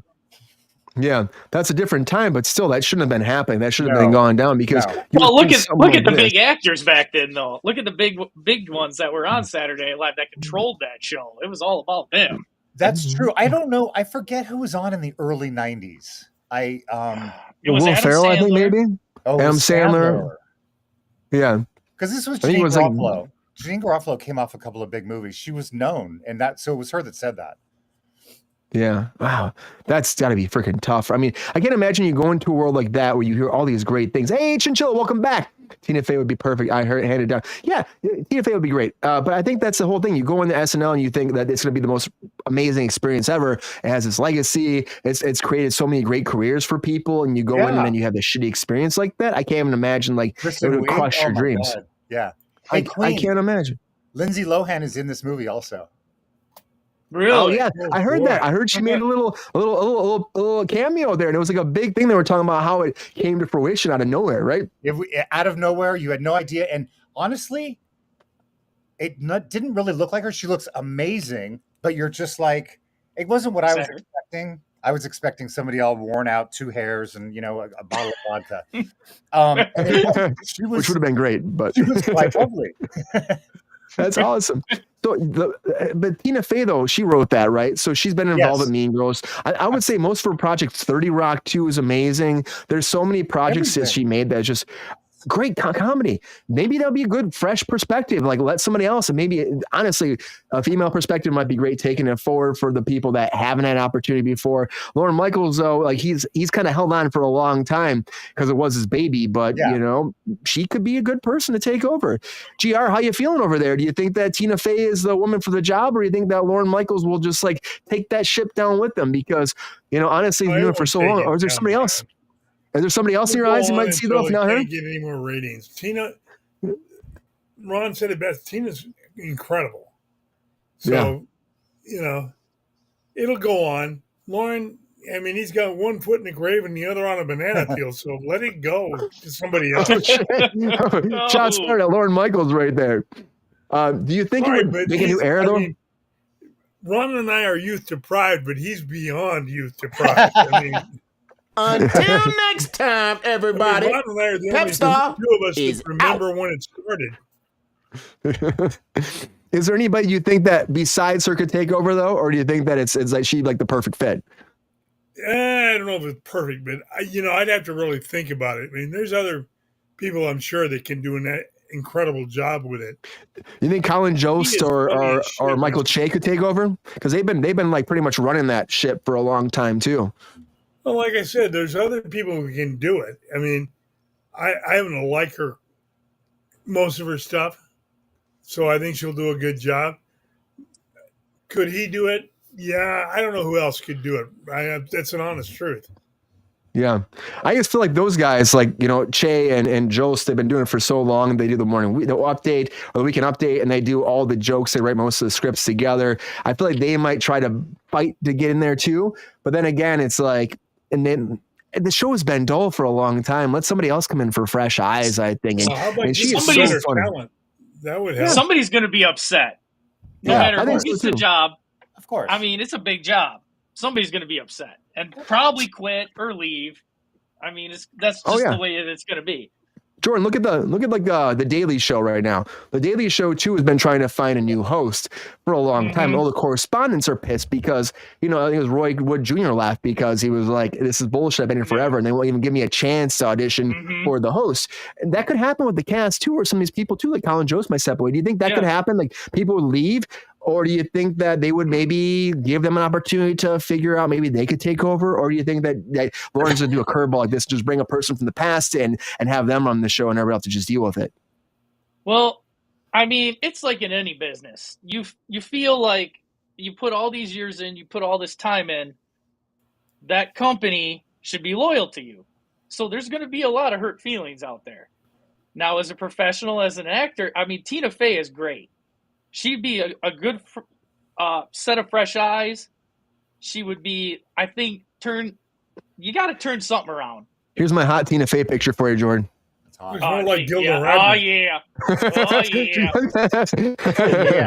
Yeah, that's a different time, but still, that shouldn't have been happening. That should have No. been going down because No. you Well, would look think at someone the like this- big actors back then, though. Look at the big ones that were on Saturday Night Live that controlled that show. It was all about them. That's true. I don't know. I forget who was on in the early 90s. It was Will Adam Ferrell, Sandler. I think maybe. Oh, Adam Sandler. Yeah, Because this was I think it Janine was like- Garofalo. Janine Garofalo came off a couple of big movies. She was known, and so it was her that said that. yeah. Wow, that's got to be freaking tough. I mean, I can't imagine you go into a world like that where you hear all these great things. Hey, Chinchilla, welcome back. Tina Fey would be perfect. I heard handed down. Yeah, Tina Fey would be great. But I think that's the whole thing. You go into SNL and you think that it's going to be the most amazing experience ever. It has this legacy. It's created so many great careers for people. And you go in and then you have this shitty experience like that. I can't even imagine it would crush your dreams. God. Yeah. I Queen, can't imagine. Lindsay Lohan is in this movie also. Really? Oh yeah, I heard boy. that. I heard she made a little cameo there, and it was like a big thing. They were talking about how it came to fruition out of nowhere, right? Out of nowhere, you had no idea. And honestly, didn't really look like her. She looks amazing, but you're just like, it wasn't what I was expecting. I was expecting somebody all worn out, 2 hairs, and a bottle of vodka. Which would have been great, but she was quite lovely. That's awesome. So, but Tina Fey though, she wrote that, right? So she's been involved with Mean Girls. I would say most of her projects, 30 Rock 2 is amazing. There's so many projects that she made that just great comedy. Maybe that'll be a good fresh perspective. Like let somebody else, and maybe honestly, a female perspective might be great taking it forward for the people that haven't had opportunity before. Lorne Michaels though, like he's kind of held on for a long time because it was his baby, but she could be a good person to take over. GR, how you feeling over there? Do you think that Tina Fey is the woman for the job, or do you think that Lorne Michaels will just like take that ship down with them? Because honestly, he's been doing it for so long. Or is there somebody else? Is there somebody else in your eyes you might see though if not her? Can't get any more ratings. Ron said it best. Tina's incredible. So, it'll go on. Lauren, I mean, he's got one foot in the grave and the other on a banana peel. So let it go to somebody else. Shots fired at Lorne Michaels right there. Do you think it would make a new era though? Ron and I are youth deprived, but he's beyond youth deprived. I mean, until next time, everybody. Ron and I are the Pep only Star two of us is that remember out. when it started. Is there anybody you think that besides her could take over though, or do you think that it's like she like the perfect fit? I don't know if it's perfect, but I'd have to really think about it. I mean, there's other people I'm sure that can do an incredible job with it. You think Colin Jost or Michael Che could take over? Because they've been like pretty much running that ship for a long time too. Well, like I said, there's other people who can do it. I mean, I happen to like her, most of her stuff, so I think she'll do a good job. Could he do it? Yeah, I don't know who else could do it. That's an honest truth. Yeah. I just feel like those guys, like, Che and Jost, they've been doing it for so long. They do the morning update or the weekend update, and they do all the jokes. They write most of the scripts together. I feel like they might try to fight to get in there too. But then again, it's like, and then the show has been dull for a long time. Let somebody else come in for fresh eyes, I think. And she is so funny. Talent? That would help. Somebody's going to be upset. No matter who gets the job. Of course. I mean, it's a big job. Somebody's going to be upset and probably quit or leave. I mean, that's just the way it's going to be. Jordan, look at the Daily Show right now. The Daily Show too has been trying to find a new host for a long time. All the correspondents are pissed because I think it was Roy Wood Jr. laughed because he was like, "This is bullshit. I've been here forever, and they won't even give me a chance to audition for the host." And that could happen with the cast too, or some of these people too, like Colin Jost might step away. Do you think that could happen? Like people would leave, or do you think that they would maybe give them an opportunity to figure out maybe they could take over, or do you think that Lauren's gonna do a curveball like this, just bring a person from the past and have them run the show and everybody else to just deal with it? Well, I mean, it's like in any business. You feel like you put all these years in, you put all this time in, that company should be loyal to you. So there's going to be a lot of hurt feelings out there. Now, as a professional, as an actor, I mean, Tina Fey is great. She'd be a good set of fresh eyes. She would be, I think, you got to turn something around. Here's my hot Tina Fey picture for you, Jordan. It's more like Gilda yeah. Radner. Oh, yeah. Oh, yeah. Yeah.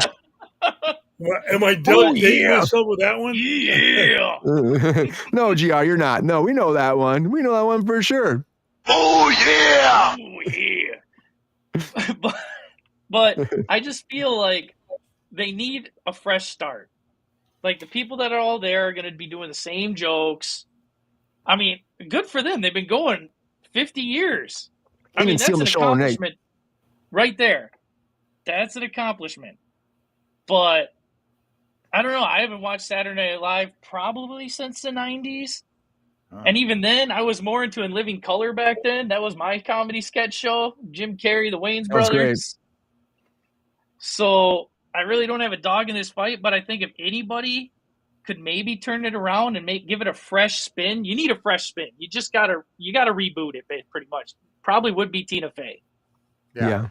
What, am I dating myself with that one? Yeah. No, GR, you're not. No, we know that one. We know that one for sure. Oh yeah. but I just feel like they need a fresh start. Like the people that are all there are going to be doing the same jokes. I mean, good for them. They've been going 50 years. I mean, that's an accomplishment right there. That's an accomplishment. But I don't know. I haven't watched Saturday Night Live probably since the 90s. And even then, I was more into In Living Color back then. That was my comedy sketch show. Jim Carrey, the Wayans brothers. Great. So I really don't have a dog in this fight, but I think if anybody could maybe turn it around and give it a fresh spin, you need a fresh spin. You just gotta reboot it pretty much. Probably would be Tina Fey. Yeah.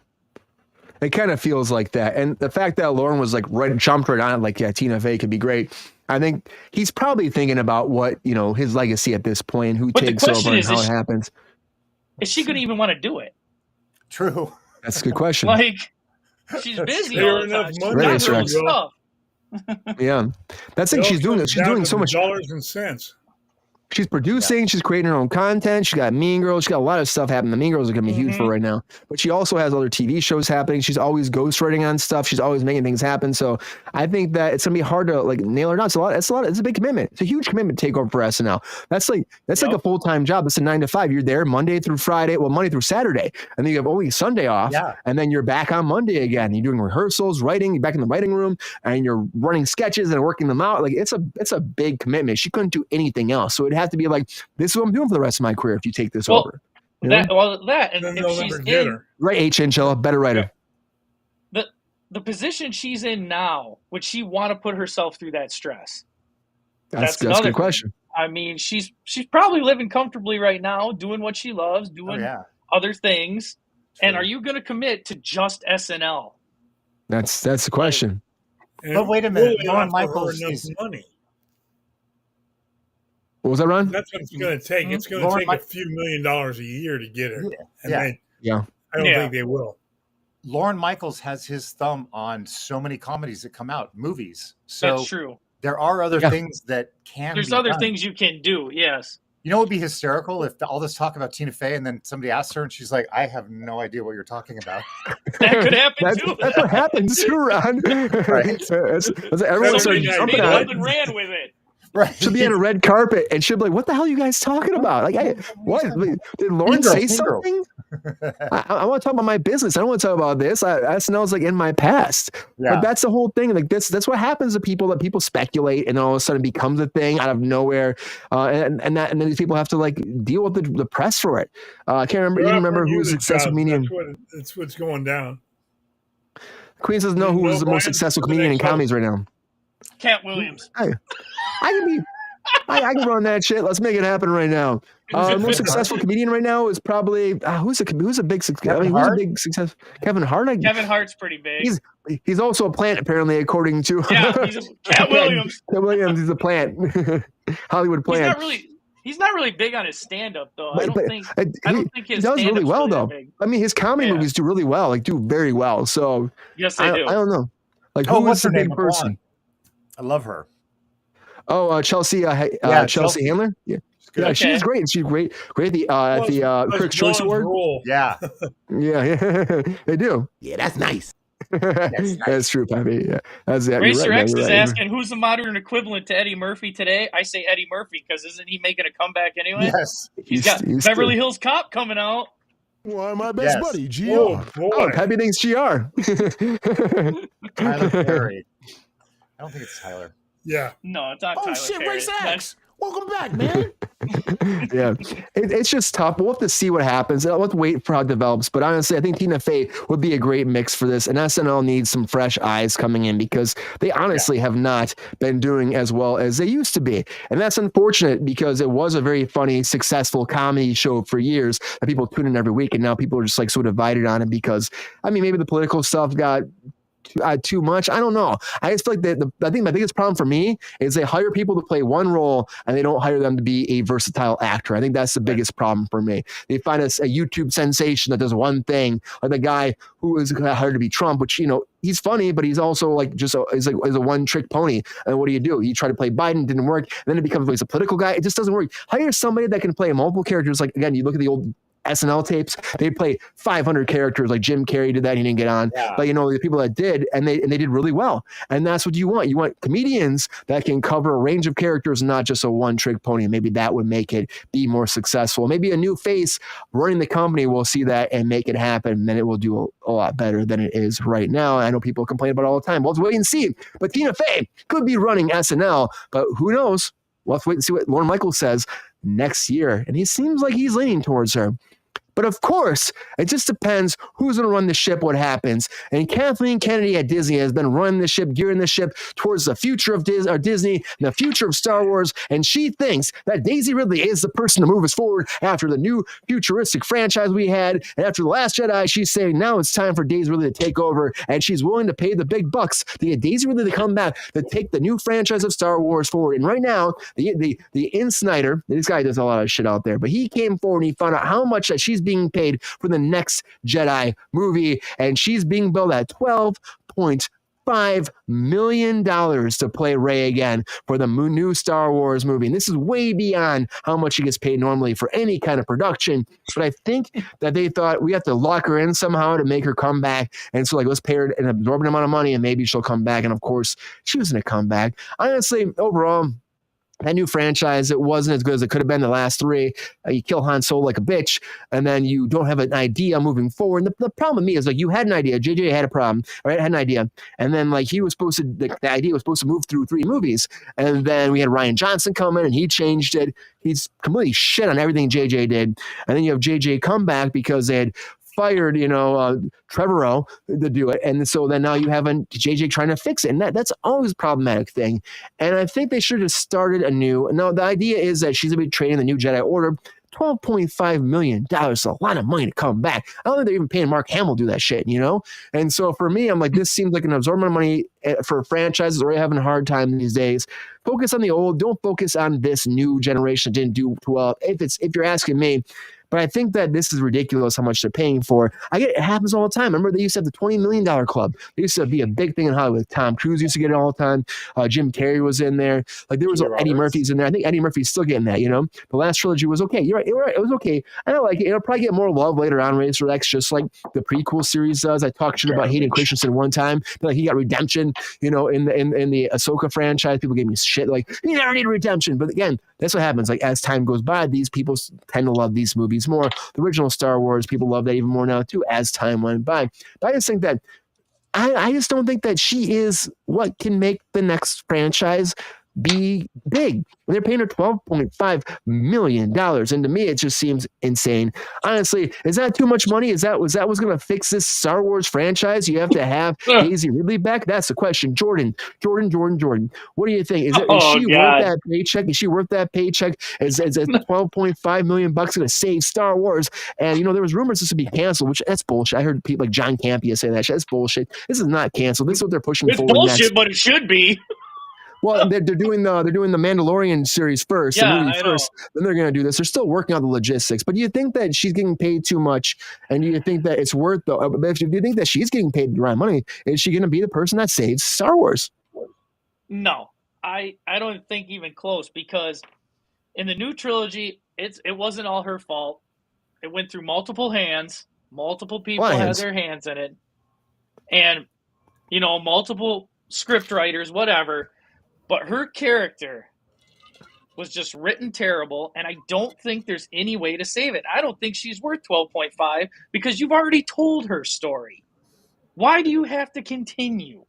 It kind of feels like that. And the fact that Lauren was like jumped right on it, like, yeah, Tina Fey could be great. I think he's probably thinking about what, his legacy at this point, who takes over and how it happens. Is she going to even want to do it? True. That's a good question. Like, she's busy all the time. She's got stuff. Yeah. That's the thing she's doing. She's doing so much. Dollars and cents. She's producing, she's creating her own content. She got Mean Girls. She got a lot of stuff happening. The Mean Girls are going to be huge for right now. But she also has other TV shows happening. She's always ghostwriting on stuff. She's always making things happen. So I think that it's going to be hard to like nail her down. It's a big commitment. It's a huge commitment to take over for SNL. That's like a full-time job. It's a 9 to 5. You're there Monday through Friday. Well, Monday through Saturday. And then you have only Sunday off. Yeah. And then you're back on Monday again. You're doing rehearsals, writing, you're back in the writing room, and you're running sketches and working them out. Like it's a big commitment. She couldn't do anything else. So it'd have to be like, this is what I'm doing for the rest of my career if you take this over. And if she's in, right, H. Angela, better writer. The position she's in now, would she want to put herself through that stress? That's a good question. I mean, she's probably living comfortably right now, doing what she loves, doing other things. True. And are you going to commit to just SNL? That's the question. But wait a minute, Lauren Michaels is money. What was that, Ron? That's what it's going to take. It's going to take a few $1 million a year to get her. I don't think they will. Lauren Michaels has his thumb on so many comedies that come out, movies. So that's true. There are other things that can There's other things you can do, yes. You know what would be hysterical if all this talk about Tina Fey and then somebody asks her and she's like, I have no idea what you're talking about. That could happen too. That's what happens too, Ron. Right? Everyone started jumping out and ran with it. Right. She'll be on a red carpet and she'll be like, what the hell are you guys talking about? Like, what? Did Lauren say something? I want to talk about my business. I don't want to talk about this. SNL's like in my past. But that's the whole thing. Like that's what happens to people, that people speculate and all of a sudden it becomes a thing out of nowhere. And then these people have to like deal with the press for it. I can't remember who was a successful comedian. That's what's going down. Queen says no, who's the most successful comedian in comedies right now? Cat Williams. I can run that shit. Let's make it happen right now. The most successful comedian right now is probably who's a big success? Who's a big success? Kevin Hart. Kevin Hart's pretty big. He's also a plant, apparently, according to he's Cat Williams. Cat Williams, he's a plant. Hollywood plant. He's not really big on his stand-up, though. I don't think his he does really well, though. big. I mean, his comedy movies do really well, do very well. So yes, they do. I don't know. Like, who was the big person? I love her. Oh, Chelsea. Chelsea Handler. Yeah, she's great. She's great. Great at the Critics' Choice Award. Yeah, they do. Yeah, that's nice. That's true, Pappy. Yeah, that's it. Racer X is asking who's the modern equivalent to Eddie Murphy today. I say Eddie Murphy because isn't he making a comeback anyway? Yes, he's got Beverly Hills Cop coming out. Why, my best buddy, GR. Oh, Pappy thinks GR. Tyler Perry. I don't think it's Tyler. Yeah. No, it's not Tyler Perry. Race X. Welcome back, man. Yeah, it's just tough. We'll have to see what happens. I'll have to wait for how it develops. But honestly, I think Tina Fey would be a great mix for this. And SNL needs some fresh eyes coming in because they honestly have not been doing as well as they used to be. And that's unfortunate because it was a very funny, successful comedy show for years that people tune in every week. And now people are just like so divided on it because, I mean, maybe the political stuff got too much. I don't know. I just feel like I think my biggest problem for me is they hire people to play one role and they don't hire them to be a versatile actor. I think that's the biggest problem for me. They find us a YouTube sensation that does one thing, like the guy who is hired to be Trump, which, you know, he's funny, but he's also like is a one-trick pony. And what do? You try to play Biden, didn't work. And then it becomes he's a political guy. It just doesn't work. Hire somebody that can play multiple characters. Like, again, you look at the old SNL tapes, they play 500 characters. Like Jim Carrey did that, he didn't get on. Yeah. But you know, the people that did, and they did really well. And that's what you want. You want comedians that can cover a range of characters, not just a one-trick pony. Maybe that would make it be more successful. Maybe a new face running the company will see that and make it happen. And then it will do a lot better than it is right now. I know people complain about it all the time. Well, let's wait and see. But Tina Fey could be running SNL, but who knows? We'll have to wait and see what Lorne Michaels says next year. And he seems like he's leaning towards her. But of course, it just depends who's going to run the ship, what happens. And Kathleen Kennedy at Disney has been running the ship, gearing the ship towards the future of Disney and the future of Star Wars. And she thinks that Daisy Ridley is the person to move us forward after the new futuristic franchise we had. And after The Last Jedi, she's saying now it's time for Daisy Ridley to take over. And she's willing to pay the big bucks to get Daisy Ridley to come back to take the new franchise of Star Wars forward. And right now, the In Snyder, this guy does a lot of shit out there, but he came forward and he found out how much that she's being paid for the next Jedi movie, and she's being billed at $12.5 million to play Rey again for the new Star Wars movie. And this is way beyond how much she gets paid normally for any kind of production. But I think that they thought we have to lock her in somehow to make her come back. And so, like, let's pay her an absorbent amount of money and maybe she'll come back. And of course, she was going to come back. Honestly, overall, that new franchise, it wasn't as good as it could have been the last three. You kill Han Solo like a bitch, and then you don't have an idea moving forward. And the problem with me is, like, you had an idea. JJ had a problem, right? Had an idea. And then, like, he was supposed to, the idea was supposed to move through 3 movies. And then we had Rian Johnson come in, and he changed it. He's completely shit on everything JJ did. And then you have JJ come back because they had fired, Trevorrow to do it. And so then now you have JJ trying to fix it. And that's always a problematic thing. And I think they should have started anew. Now, the idea is that she's going to be training the new Jedi Order. $12.5 million is a lot of money to come back. I don't think they're even paying Mark Hamill to do that shit, And so for me, I'm like, this seems like an absorbent money for franchises already having a hard time these days. Focus on the old. Don't focus on this new generation that didn't do well. If you're asking me. But I think that this is ridiculous how much they're paying for. It happens all the time. Remember, they used to have the $20 million club. They used to be a big thing in Hollywood. Tom Cruise used to get it all the time. Jim Carrey was in there. Like, there was Eddie Murphy's in there. I think Eddie Murphy's still getting that, The last trilogy was okay. You're right. It was okay. I don't like it. It'll probably get more love later on, Razor X, just like the prequel series does. I talked shit about Hayden Christensen one time. Like, he got redemption, in the Ahsoka franchise. People gave me shit like, you never need redemption. But again, that's what happens. Like, as time goes by, these people tend to love these movies more. The original Star Wars, people love that even more now too as time went by. But I just think that I just don't think that she is what can make the next franchise be big. They're paying her $12.5 million. And to me, it just seems insane. Honestly, is that too much money? Was that what's going to fix this Star Wars franchise? You have to have Daisy Ridley back? That's the question. Jordan. What do you think? Is she worth that paycheck? Is she worth that paycheck? Is $12.5 million going to save Star Wars? And, there was rumors this would be canceled, which that's bullshit. I heard people like John Campea say that shit. That's bullshit. This is not canceled. This is what they're pushing forward. It's bullshit, but it should be. Well, they're doing the Mandalorian series first, the movie first. Then they're going to do this. They're still working on the logistics. But do you think that she's getting paid too much? And do you think that it's worth though? If you think that she's getting paid the right money, is she going to be the person that saves Star Wars? No, I don't think even close, because in the new trilogy, it wasn't all her fault. It went through multiple hands. Multiple people had their hands in it, and multiple script writers, whatever. But her character was just written terrible, and I don't think there's any way to save it. I don't think she's worth 12.5 because you've already told her story. Why do you have to continue?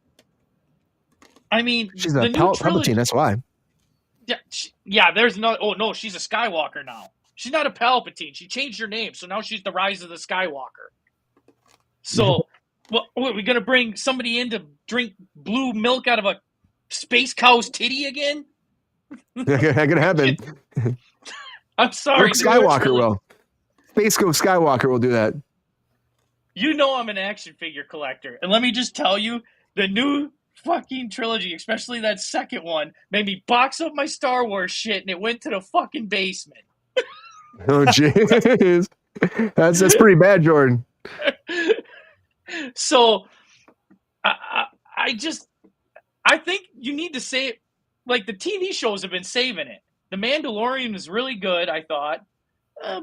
I mean, she's a Palpatine, that's why. Yeah, there's no. Oh no, she's a Skywalker now. She's not a Palpatine. She changed her name, so now she's the Rise of the Skywalker. So, what are we gonna bring somebody in to drink blue milk out of a space cow's titty again? That could happen. I'm sorry. Luke Skywalker will. Space Ghost Skywalker will do that. I'm an action figure collector. And let me just tell you, the new fucking trilogy, especially that second one, made me box up my Star Wars shit, and it went to the fucking basement. Oh, jeez. That's pretty bad, Jordan. So, I think you need to say it. Like, the TV shows have been saving it. The Mandalorian was really good, I thought.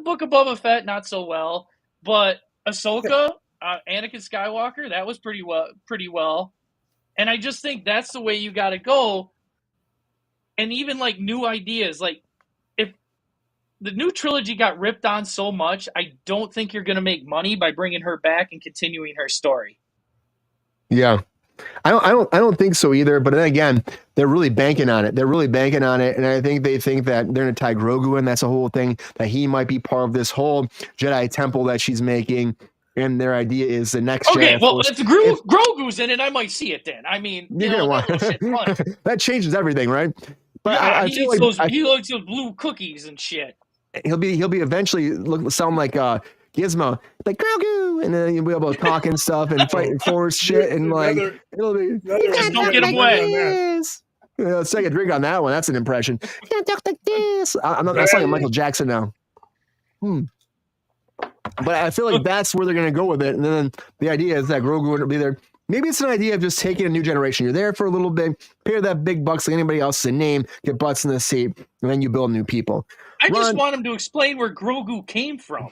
Book of Boba Fett, not so well. But Ahsoka, Anakin Skywalker, that was pretty well. And I just think that's the way you got to go. And even, like, new ideas. Like, if the new trilogy got ripped on so much, I don't think you're going to make money by bringing her back and continuing her story. Yeah. I don't think so either. But then again, they're really banking on it. And I think they think that they're going to tie Grogu in. That's the whole thing, that he might be part of this whole Jedi temple that she's making. And their idea is the next Okay, Jedi well, Force. if Grogu's in it, I might see it then. I mean, You're gonna want that changes everything, right? But yeah, I he feel likes like he likes those blue cookies and shit. he'll be eventually sound like Gizmo, like Grogu, and then you'll be able to talk and stuff and fight and force shit, and like it'll be. Just don't get him wet. Yeah, let's take a drink on that one. That's an impression. Can't talk like this. I'm not like Michael Jackson now. But I feel like that's where they're going to go with it. And then the idea is that Grogu will be there. Maybe it's an idea of just taking a new generation. You're there for a little bit, pay that big bucks like anybody else's name, get butts in the seat, and then you build new people. I just want him to explain where Grogu came from.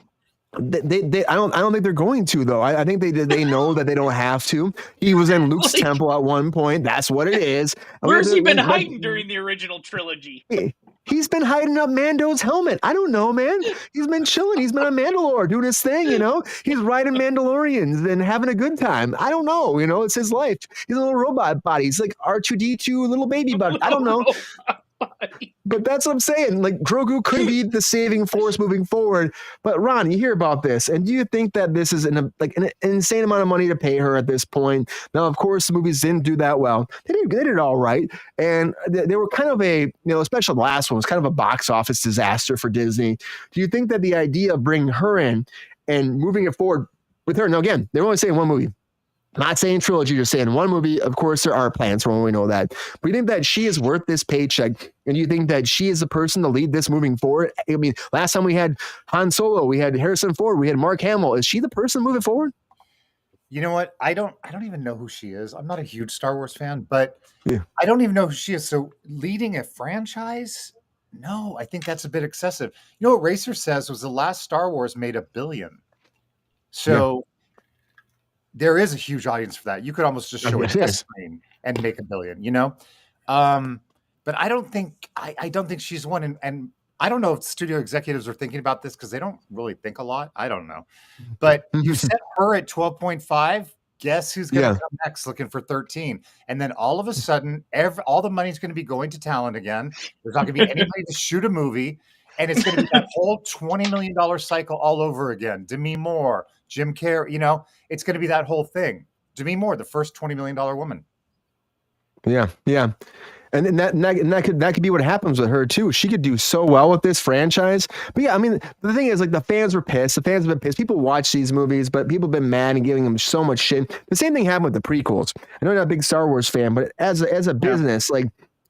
I don't think they're going to, though. I think they know that they don't have to. He was in Luke's temple at one point. That's what it is. Where's he been hiding during the original trilogy? He's been hiding up Mando's helmet. I don't know, man. He's been chilling. He's been on Mandalore doing his thing, you know? He's riding Mandalorians and having a good time. I don't know, you know? It's his life. He's a little robot body. He's like R2-D2 little baby body. I don't know. But that's what I'm saying. Like, Grogu could be the saving force moving forward. But Ron, you hear about this, and do you think that this is an insane amount of money to pay her at this point? Now, of course, the movies didn't do that well. They did it all right, and they were kind of especially the last one was kind of a box office disaster for Disney. Do you think that the idea of bringing her in and moving it forward with her? Now, again, they're only saying one movie. Not saying trilogy, just saying one movie. Of course, there are plans for when we know that. But you think that she is worth this paycheck? And you think that she is the person to lead this moving forward? I mean, last time we had Han Solo, we had Harrison Ford, we had Mark Hamill. Is she the person moving forward? You know what? I don't even know who she is. I'm not a huge Star Wars fan, but I don't even know who she is. So leading a franchise? No, I think that's a bit excessive. You know what Racer says was the last Star Wars made $1 billion. So there is a huge audience for that. You could almost just show it on screen and make $1 billion, you know? But I don't think she's one. And I don't know if studio executives are thinking about this because they don't really think a lot. I don't know. But you set her at 12.5. Guess who's going to come next looking for 13? And then all of a sudden, all the money's going to be going to talent again. There's not going to be anybody to shoot a movie. And it's going to be that whole $20 million cycle all over again. Demi Moore, Jim Carrey, you know, it's going to be that whole thing. Demi Moore, the first $20 million woman. Yeah. And that could be what happens with her too. She could do so well with this franchise. But yeah, I mean, the thing is, like, the fans were pissed. The fans have been pissed. People watch these movies, but people have been mad and giving them so much shit. The same thing happened with the prequels. I know you're not a big Star Wars fan, but as a business, like,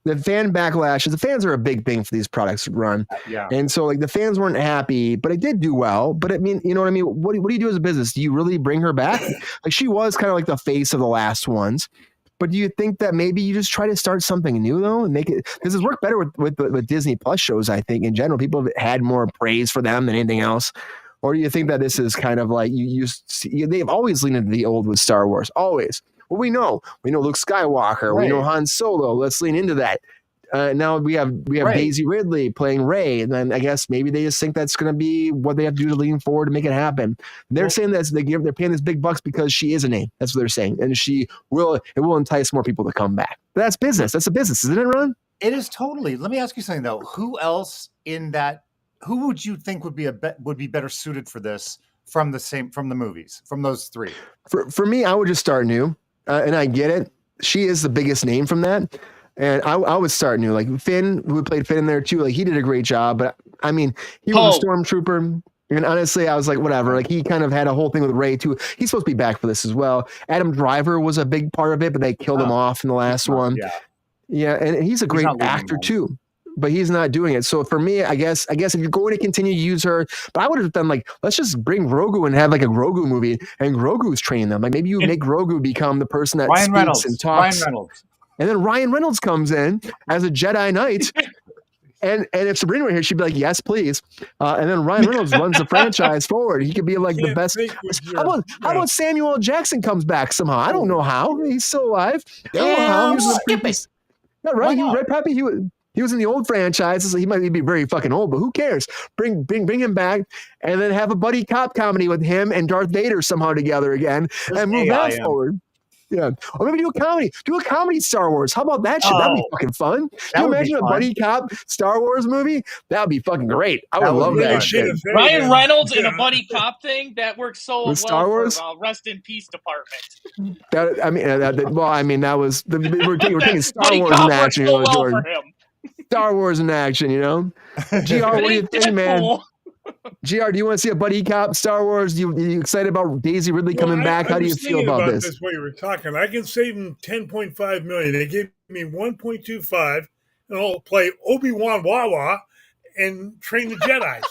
the fan backlash, the fans are a big thing for these products to run. Yeah. And so, like, the fans weren't happy, but it did do well. But I mean, you know what I mean? What do you do as a business? Do you really bring her back? Like, she was kind of like the face of the last ones. But do you think that maybe you just try to start something new, though, and make it? This has worked better with Disney Plus shows, I think, in general. People have had more praise for them than anything else. Or do you think that this is kind of like they've always leaned into the old with Star Wars? Always. Well, we know Luke Skywalker. Right. We know Han Solo. Let's lean into that. Now we have Daisy Ridley playing Rey, and then I guess maybe they just think that's going to be what they have to do to lean forward to make it happen. They're saying that they're paying this big bucks because she is a name. That's what they're saying, and it will entice more people to come back. But that's business. That's a business, isn't it, Ron? It is totally. Let me ask you something though. Who else in that? Who would you think would be better suited for this from the movies, from those three? For me, I would just start new. And I get it. She is the biggest name from that. And I would start new. Like Finn, who played Finn in there too, like, he did a great job. But I mean, he was a stormtrooper. And honestly, I was like, whatever. Like, he kind of had a whole thing with Ray too. He's supposed to be back for this as well. Adam Driver was a big part of it, but they killed him off in the last one. Yeah, and he's a great actor too, but he's not doing it. So for me, I guess if you're going to continue to use her, but I would have been like, let's just bring Grogu and have like a Grogu movie, and Grogu's training them. Like maybe you make Grogu become the person that speaks and talks. Ryan Reynolds. And then Ryan Reynolds comes in as a Jedi Knight. And if Sabrina were here, she'd be like, yes, please. And then Ryan Reynolds runs the franchise forward. He could be like the best. How about Samuel L. Jackson comes back somehow? I don't know how. He's still alive. Damn, skip it. Yeah, right. Right, Pappy? He was in the old franchise, so he might be very fucking old, but who cares? Bring him back, and then have a buddy cop comedy with him and Darth Vader somehow together again, and move that forward. Yeah, or maybe do a comedy. Do a comedy Star Wars. How about that shit? That'd be fucking fun. Can you imagine a buddy cop Star Wars movie? That'd be fucking great. I would love that shit. Ryan Reynolds in a buddy cop thing that works so well Star Wars? for Rest in Peace department. That was we're taking Star Buddy Wars cop in works action, so well Jordan. for him. Star Wars in action, you know. GR, what do you think, man? GR, do you want to see a buddy cop Star Wars? Are you excited about Daisy Ridley coming back? How do you feel about this? This way you were talking. I can save them $10.5 million. They gave me 1.25, and I'll play Obi-Wan Wawa and train the Jedi's.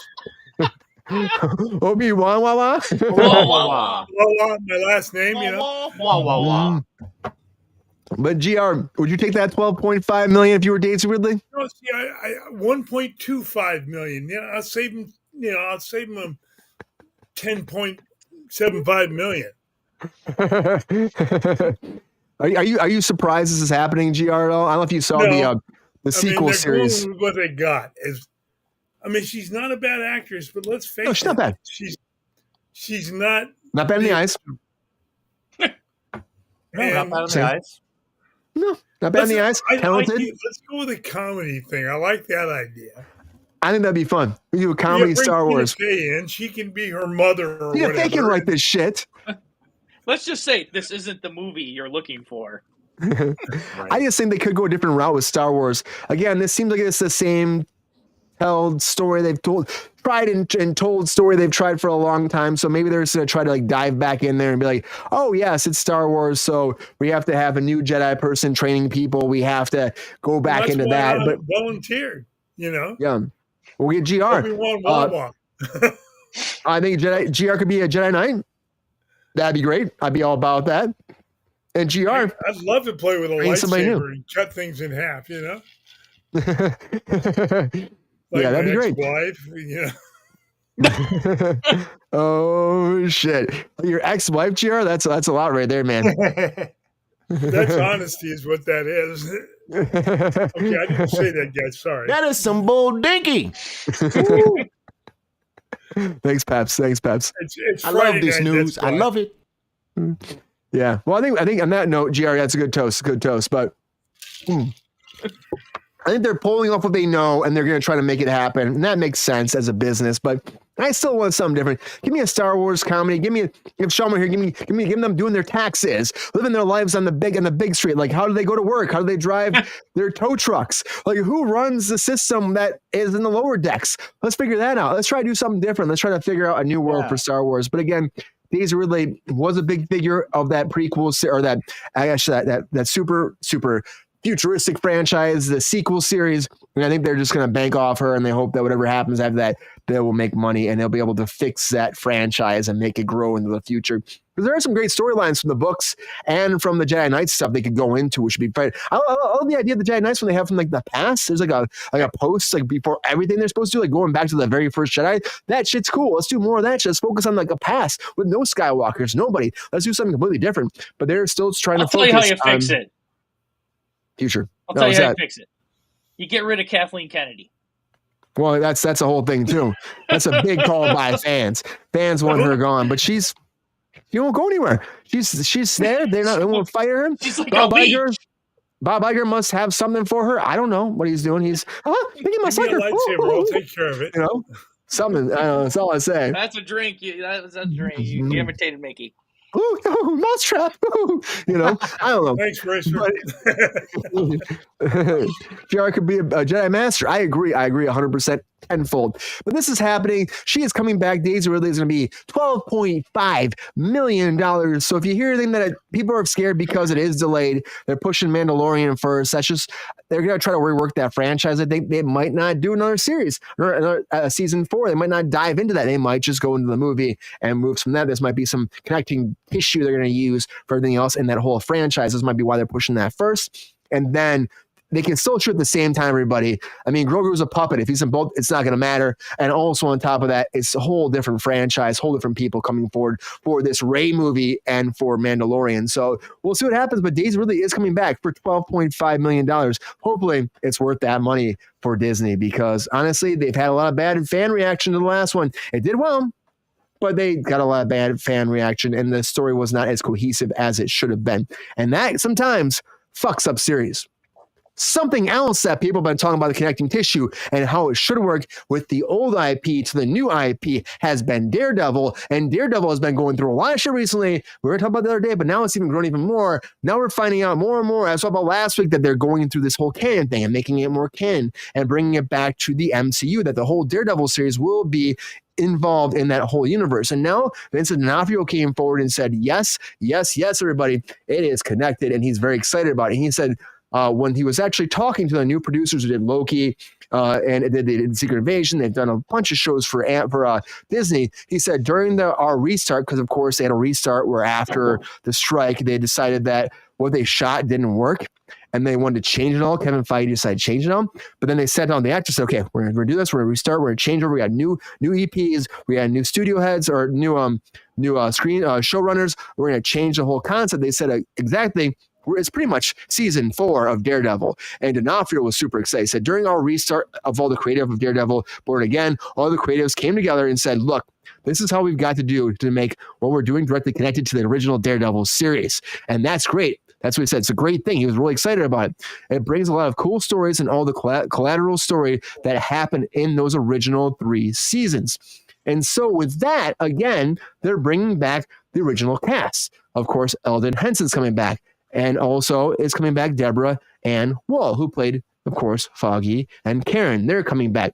Obi-Wan Wawa? Wawa, my last name, you know. Wawa. But GR, would you take that $12.5 million if you were Daisy Ridley? No, see, I 1.25 million. Yeah, I'll save them. I'll save them $10.75 million. Are you surprised this is happening, GR, at all? I don't know if you saw the sequel series. Going with what they got is, she's not a bad actress, but let's face it, she's not bad. She's not bad in the eyes. No, not bad in the eyes. No, not bad in the eyes. Talented. Let's go with a comedy thing. I like that idea. I think that'd be fun. We do a comedy Star Wars. And she can be her mother or whatever. They can write this shit. Let's just say this isn't the movie you're looking for. I just think they could go a different route with Star Wars. Again, this seems like it's the same story they've tried and told story they've tried for a long time. So maybe they're just going to try to like dive back in there and be like, oh yes, it's Star Wars. So we have to have a new Jedi person training people. We have to go back into that. But volunteered, Yeah. We'll get GR. I think GR could be a Jedi Knight. That'd be great. I'd be all about that. And GR. I'd love to play with a lightsaber and cut things in half, Like that'd be great. Oh shit! Your ex-wife, GR? That's a lot right there, man. That's honesty, is what that is. Okay, I didn't say that, guys. Sorry. That is some bull dinky. Thanks, Paps. I love this news. I love it. Yeah. Well, I think on that note, GR, that's a good toast. But I think they're pulling off what they know, and they're going to try to make it happen. And that makes sense as a business, but I still want something different. Give me a Star Wars comedy. If Sean were here, give them doing their taxes, living their lives on the big street. Like, how do they go to work? How do they drive their tow trucks? Like, who runs the system that is in the lower decks? Let's figure that out. Let's try to do something different. Let's try to figure out a new world for Star Wars. But again, Daisy Ridley was a big figure of that prequel, or that super futuristic franchise, the sequel series. And I think they're just going to bank off her, and they hope that whatever happens after that, they will make money and they'll be able to fix that franchise and make it grow into the future. Because there are some great storylines from the books and from the Jedi Knights stuff they could go into, which would be fun. I love the idea of the Jedi Knights when they have from like the past. There's like a post like before everything they're supposed to do, like going back to the very first Jedi. That shit's cool. Let's do more of that shit. Let's focus on like a past with no Skywalkers, nobody. Let's do something completely different. But they're still trying to focus on. I'll tell you how you fix it. Future. I'll tell you how you fix it. You get rid of Kathleen Kennedy. Well, that's a whole thing too. That's a big call by fans. Fans want her gone, but she won't go anywhere. She's there. They won't fire her. She's like Bob Iger must have something for her. I don't know what he's doing. He's give my lightsaber. I'll take care of it. Something. I don't know. That's all I say. That's a drink. That's a drink. You imitated Mickey. Ooh, mousetrap. I don't know. Thanks, Racer. JR could be a Jedi Master. I agree 100%. tenfold. But this is happening. She is coming back. Daisy Ridley is going to be $12.5 million. So if you hear anything that people are scared because it is delayed, they're pushing Mandalorian first. That's just, they're going to try to rework that franchise. I think they might not do another series or another season 4. They might not dive into that. They might just go into the movie and move from that. This might be some connecting tissue they're going to use for everything else in that whole franchise. This might be why they're pushing that first. And then they can still shoot at the same time, everybody. I mean, Grogu's a puppet. If he's in both, it's not going to matter. And also on top of that, it's a whole different franchise, whole different people coming forward for this Rey movie and for Mandalorian. So we'll see what happens. But Daisy Ridley is coming back for $12.5 million. Hopefully, it's worth that money for Disney because honestly, they've had a lot of bad fan reaction to the last one. It did well, but they got a lot of bad fan reaction, and the story was not as cohesive as it should have been. And that sometimes fucks up series. Something else that people have been talking about, the connecting tissue and how it should work with the old IP to the new IP, has been Daredevil. And Daredevil has been going through a lot of shit recently. We were talking about the other day, but now it's even grown even more. Now we're finding out more and more. I saw about last week that they're going through this whole canon thing and making it more canon and bringing it back to the MCU, that the whole Daredevil series will be involved in that whole universe. And now Vincent D'Onofrio came forward and said, yes, everybody, it is connected. And he's very excited about it. And he said, when he was actually talking to the new producers who did Loki and they did Secret Invasion, they've done a bunch of shows for Disney. He said during our restart, because of course they had a restart where after the strike, they decided that what they shot didn't work and they wanted to change it all. Kevin Feige decided to change it all. But then they sat down the actors said, okay, we're going to do this. We're going to restart. We're going to change over. We got new EPs. We got new studio heads or new screen showrunners. We're going to change the whole concept. They said exactly. It's pretty much season 4 of Daredevil. And D'Onofrio was super excited. He said, during our restart of all the creative of Daredevil, Born Again, all the creatives came together and said, look, this is how we've got to do to make what we're doing directly connected to the original Daredevil series. And that's great. That's what he said. It's a great thing. He was really excited about it. It brings a lot of cool stories and all the collateral story that happened in those original 3 seasons. And so with that, again, they're bringing back the original cast. Of course, Eldon Henson's coming back. And also is coming back Deborah Ann Woll, who played, of course, Foggy and Karen. They're coming back.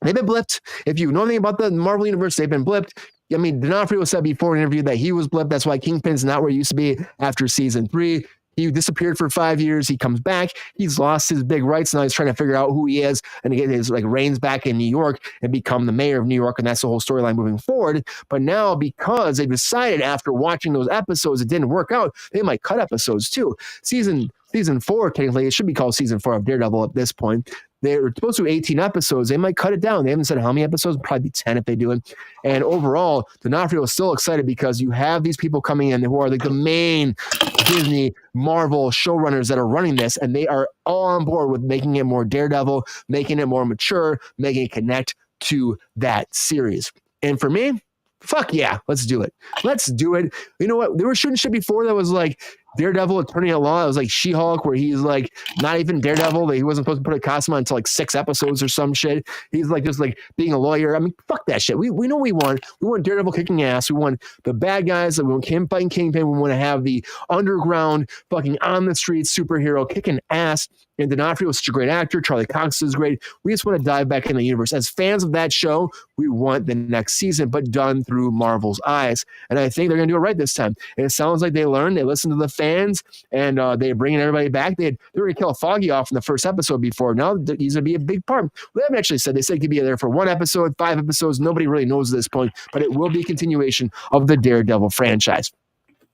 They've been blipped. If you know anything about the Marvel Universe, they've been blipped. I mean, D'Onofrio said before in an interview that he was blipped. That's why Kingpin's not where he used to be after season 3. He disappeared for 5 years. He comes back. He's lost his big rights. Now he's trying to figure out who he is and get his reins back in New York and become the mayor of New York. And that's the whole storyline moving forward. But now, because they decided after watching those episodes, it didn't work out, they might cut episodes too. Season 4, technically, it should be called season 4 of Daredevil at this point. They were supposed to do 18 episodes. They might cut it down. They haven't said how many episodes, probably be 10 if they do it. And overall, D'Onofrio is still excited because you have these people coming in who are like the main Disney, Marvel showrunners that are running this, and they are all on board with making it more Daredevil, making it more mature, making it connect to that series. And for me, fuck yeah, let's do it. Let's do it. You know what? They were shooting shit before that was like Daredevil Attorney at Law. It was like She-Hulk, where he's like not even Daredevil. He wasn't supposed to put a costume on until like 6 episodes or some shit. He's like just like being a lawyer. I mean, fuck that shit. We know what we want. We want Daredevil kicking ass. We want the bad guys. We want him fighting Kingpin. We want to have the underground fucking on the streets superhero kicking ass. And D'Onofrio is such a great actor. Charlie Cox is great. We just want to dive back in the universe. As fans of that show, we want the next season, but done through Marvel's eyes. And I think they're going to do it right this time. And it sounds like they learned. They listened to the fans, and they're bringing everybody back. They were going to kill Foggy off in the first episode before. Now he's going to be a big part. They haven't actually said. They said he could be there for 1 episode, 5 episodes. Nobody really knows at this point, but it will be a continuation of the Daredevil franchise.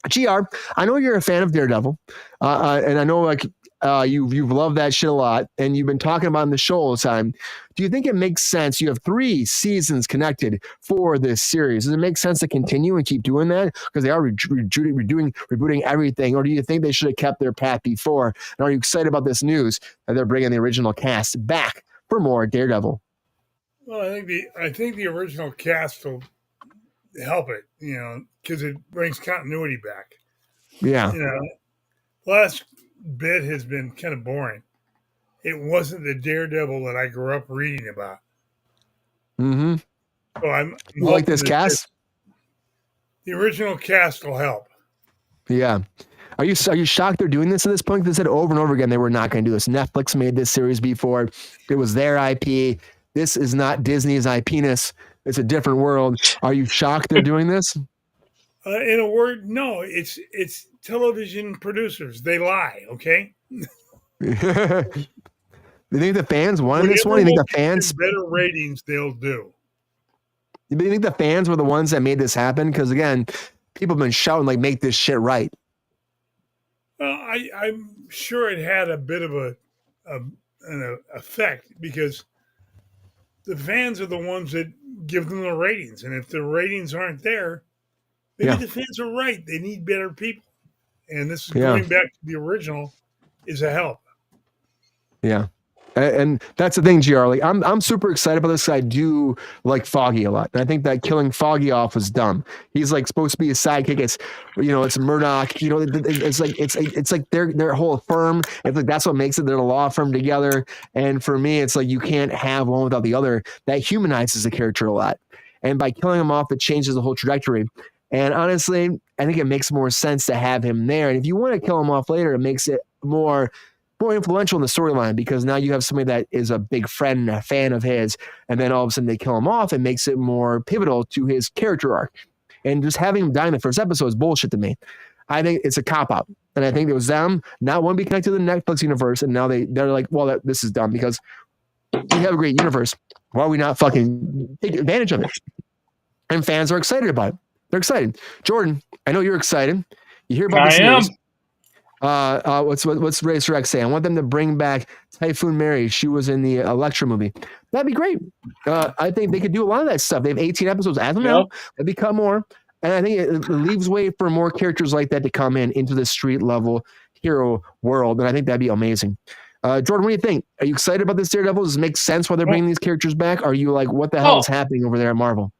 GR, I know you're a fan of Daredevil, and I know you've loved that shit a lot, and you've been talking about it on the show all the time. Do you think it makes sense? You have 3 seasons connected for this series. Does it make sense to continue and keep doing that? Because they are rebooting everything. Or do you think they should have kept their path before? And are you excited about this news that they're bringing the original cast back for more Daredevil? Well, I think the original cast will help it, because it brings continuity back. Yeah. Last bit has been kind of boring. It wasn't the Daredevil that I grew up reading about. Mm-hmm. So I'm you like this cast? The original cast will help. Yeah. Are you shocked they're doing this at this point? They said over and over again they were not going to do this. Netflix made this series before. It was their IP. This is not Disney's penis. It's a different world. Are you shocked they're doing this? In a word, no. It's television producers. They lie. Okay. You think the fans wanted this one? You think the fans better ratings? They'll do. You think the fans were the ones that made this happen? Because again, people have been shouting like, "Make this shit right." Well, I'm sure it had a bit of an effect because the fans are the ones that give them the ratings, and if the ratings aren't there, maybe the fans are right. They need better people, and this is going back to the original is a help. Yeah. And that's the thing, GR. Like, I'm super excited about this. I do like Foggy a lot. And I think that killing Foggy off was dumb. He's like supposed to be a sidekick. It's, it's Murdoch. It's like their whole firm. It's like that's what makes it. They're the law firm together. And for me, it's like you can't have one without the other. That humanizes the character a lot. And by killing him off, it changes the whole trajectory. And honestly, I think it makes more sense to have him there. And if you want to kill him off later, it makes it more influential in the storyline because now you have somebody that is a big friend and a fan of his, and then all of a sudden they kill him off and makes it more pivotal to his character arc. And just having him die in the first episode is bullshit to me. I think it's a cop-out. And I think it was them not wanting to be connected to the Netflix universe, and now they're like, well, this is dumb because we have a great universe. Why are we not fucking take advantage of it? And fans are excited about it. They're excited. Jordan, I know you're excited. You hear about this news. What's Racer X say? I want them to bring back Typhoon Mary. She was in the Elektra movie. That'd be great. I think they could do a lot of that stuff. They have 18 episodes as of now. They'd become more. And I think it leaves way for more characters like that to come into the street level hero world. And I think that'd be amazing. Jordan, what do you think? Are you excited about this Daredevil? Does it make sense why they're bringing these characters back? Are you like, what the hell is happening over there at Marvel?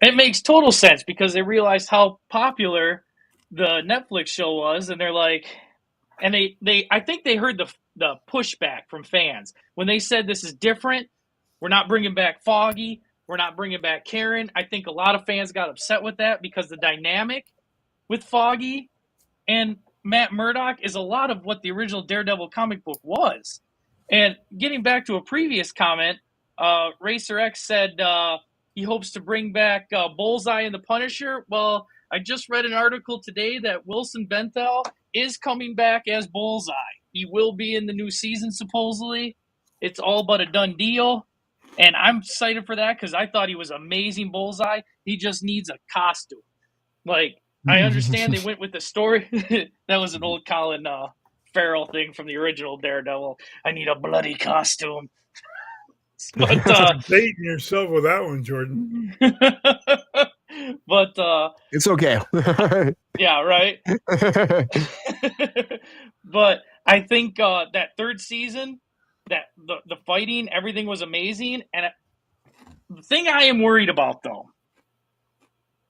It makes total sense because they realized how popular the Netflix show was, and they're like, and I think they heard the pushback from fans when they said this is different. We're not bringing back Foggy. We're not bringing back Karen. I think a lot of fans got upset with that because the dynamic with Foggy and Matt Murdock is a lot of what the original Daredevil comic book was. And getting back to a previous comment, Racer X said he hopes to bring back Bullseye and the Punisher. Well, I just read an article today that Wilson Bethel is coming back as Bullseye. He will be in the new season, supposedly. It's all but a done deal. And I'm excited for that because I thought he was amazing Bullseye. He just needs a costume. Like, I understand they went with the story. That was an old Colin Farrell thing from the original Daredevil. I need a bloody costume. But baiting yourself with that one, Jordan. But it's okay. Yeah, right. But I think that third season, that the fighting, everything was amazing. And the thing I am worried about, though,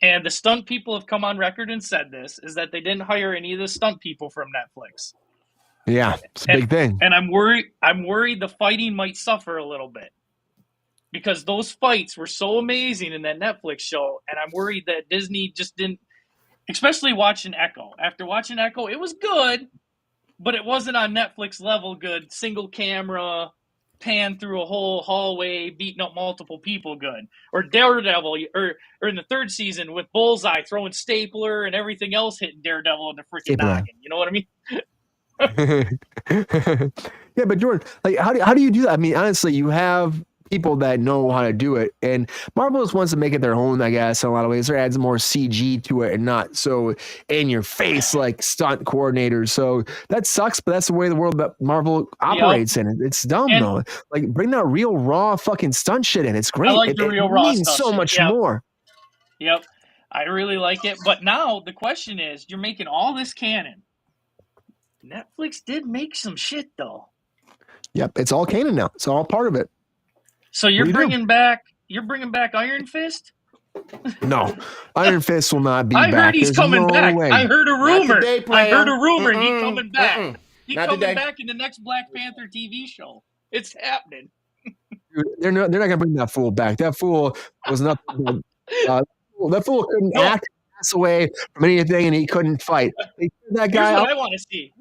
and the stunt people have come on record and said this, is that they didn't hire any of the stunt people from Netflix. Yeah, it's a big thing. And I'm worried the fighting might suffer a little bit. Because those fights were so amazing in that Netflix show, and I'm worried that Disney just didn't, especially watching Echo. After watching Echo, it was good, but it wasn't on Netflix level good. Single camera, pan through a whole hallway, beating up multiple people good. Or Daredevil, or in the third season with Bullseye throwing stapler and everything else hitting Daredevil in the freaking noggin. You know what I mean? Yeah, but Jordan, like, how do you do that? I mean, honestly, you have people that know how to do it, and Marvel just wants to make it their own, I guess, in a lot of ways. There adds more CG to it and not so in your face like stunt coordinators. So that sucks, but that's the way the world that Marvel operates in. It's dumb though. Like, bring that real raw fucking stunt shit in. It's great. I like the real raw means stuff so shit. much more. Yep, I really like it. But now the question is, you're making all this canon. Netflix did make some shit though. Yep, it's all canon now. It's all part of it. So you're bringing back Iron Fist? No, Iron Fist will not be back. I heard he's coming back. Way. I heard a rumor. Today, I heard a rumor. He's coming back. He's Not coming today. back in the next Black Panther TV show. It's happening. Dude, they're not gonna bring that fool back. That fool was nothing. That fool couldn't act, pass away from anything, and he couldn't fight. That guy. Here's what I want to see.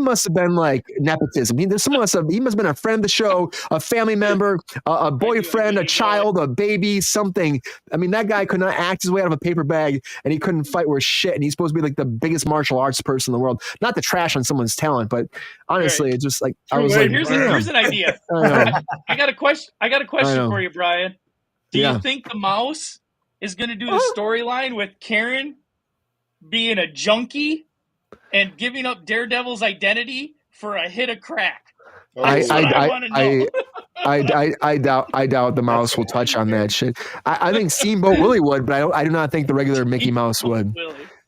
must have been like nepotism. He must have been a friend of the show, a family member, a boyfriend, a child, a baby, something. I mean, that guy could not act his way out of a paper bag, and he couldn't fight worth shit. And he's supposed to be like the biggest martial arts person in the world. Not to trash on someone's talent, but honestly, it's just like I was like, here's an idea. I got a question. For you, Brian. Do you think the mouse is going to do the storyline with Karen being a junkie and giving up Daredevil's identity for a hit of crack? I doubt the mouse will touch on that shit. I think Steamboat Willie would, but I do not think the regular Mickey Mouse would.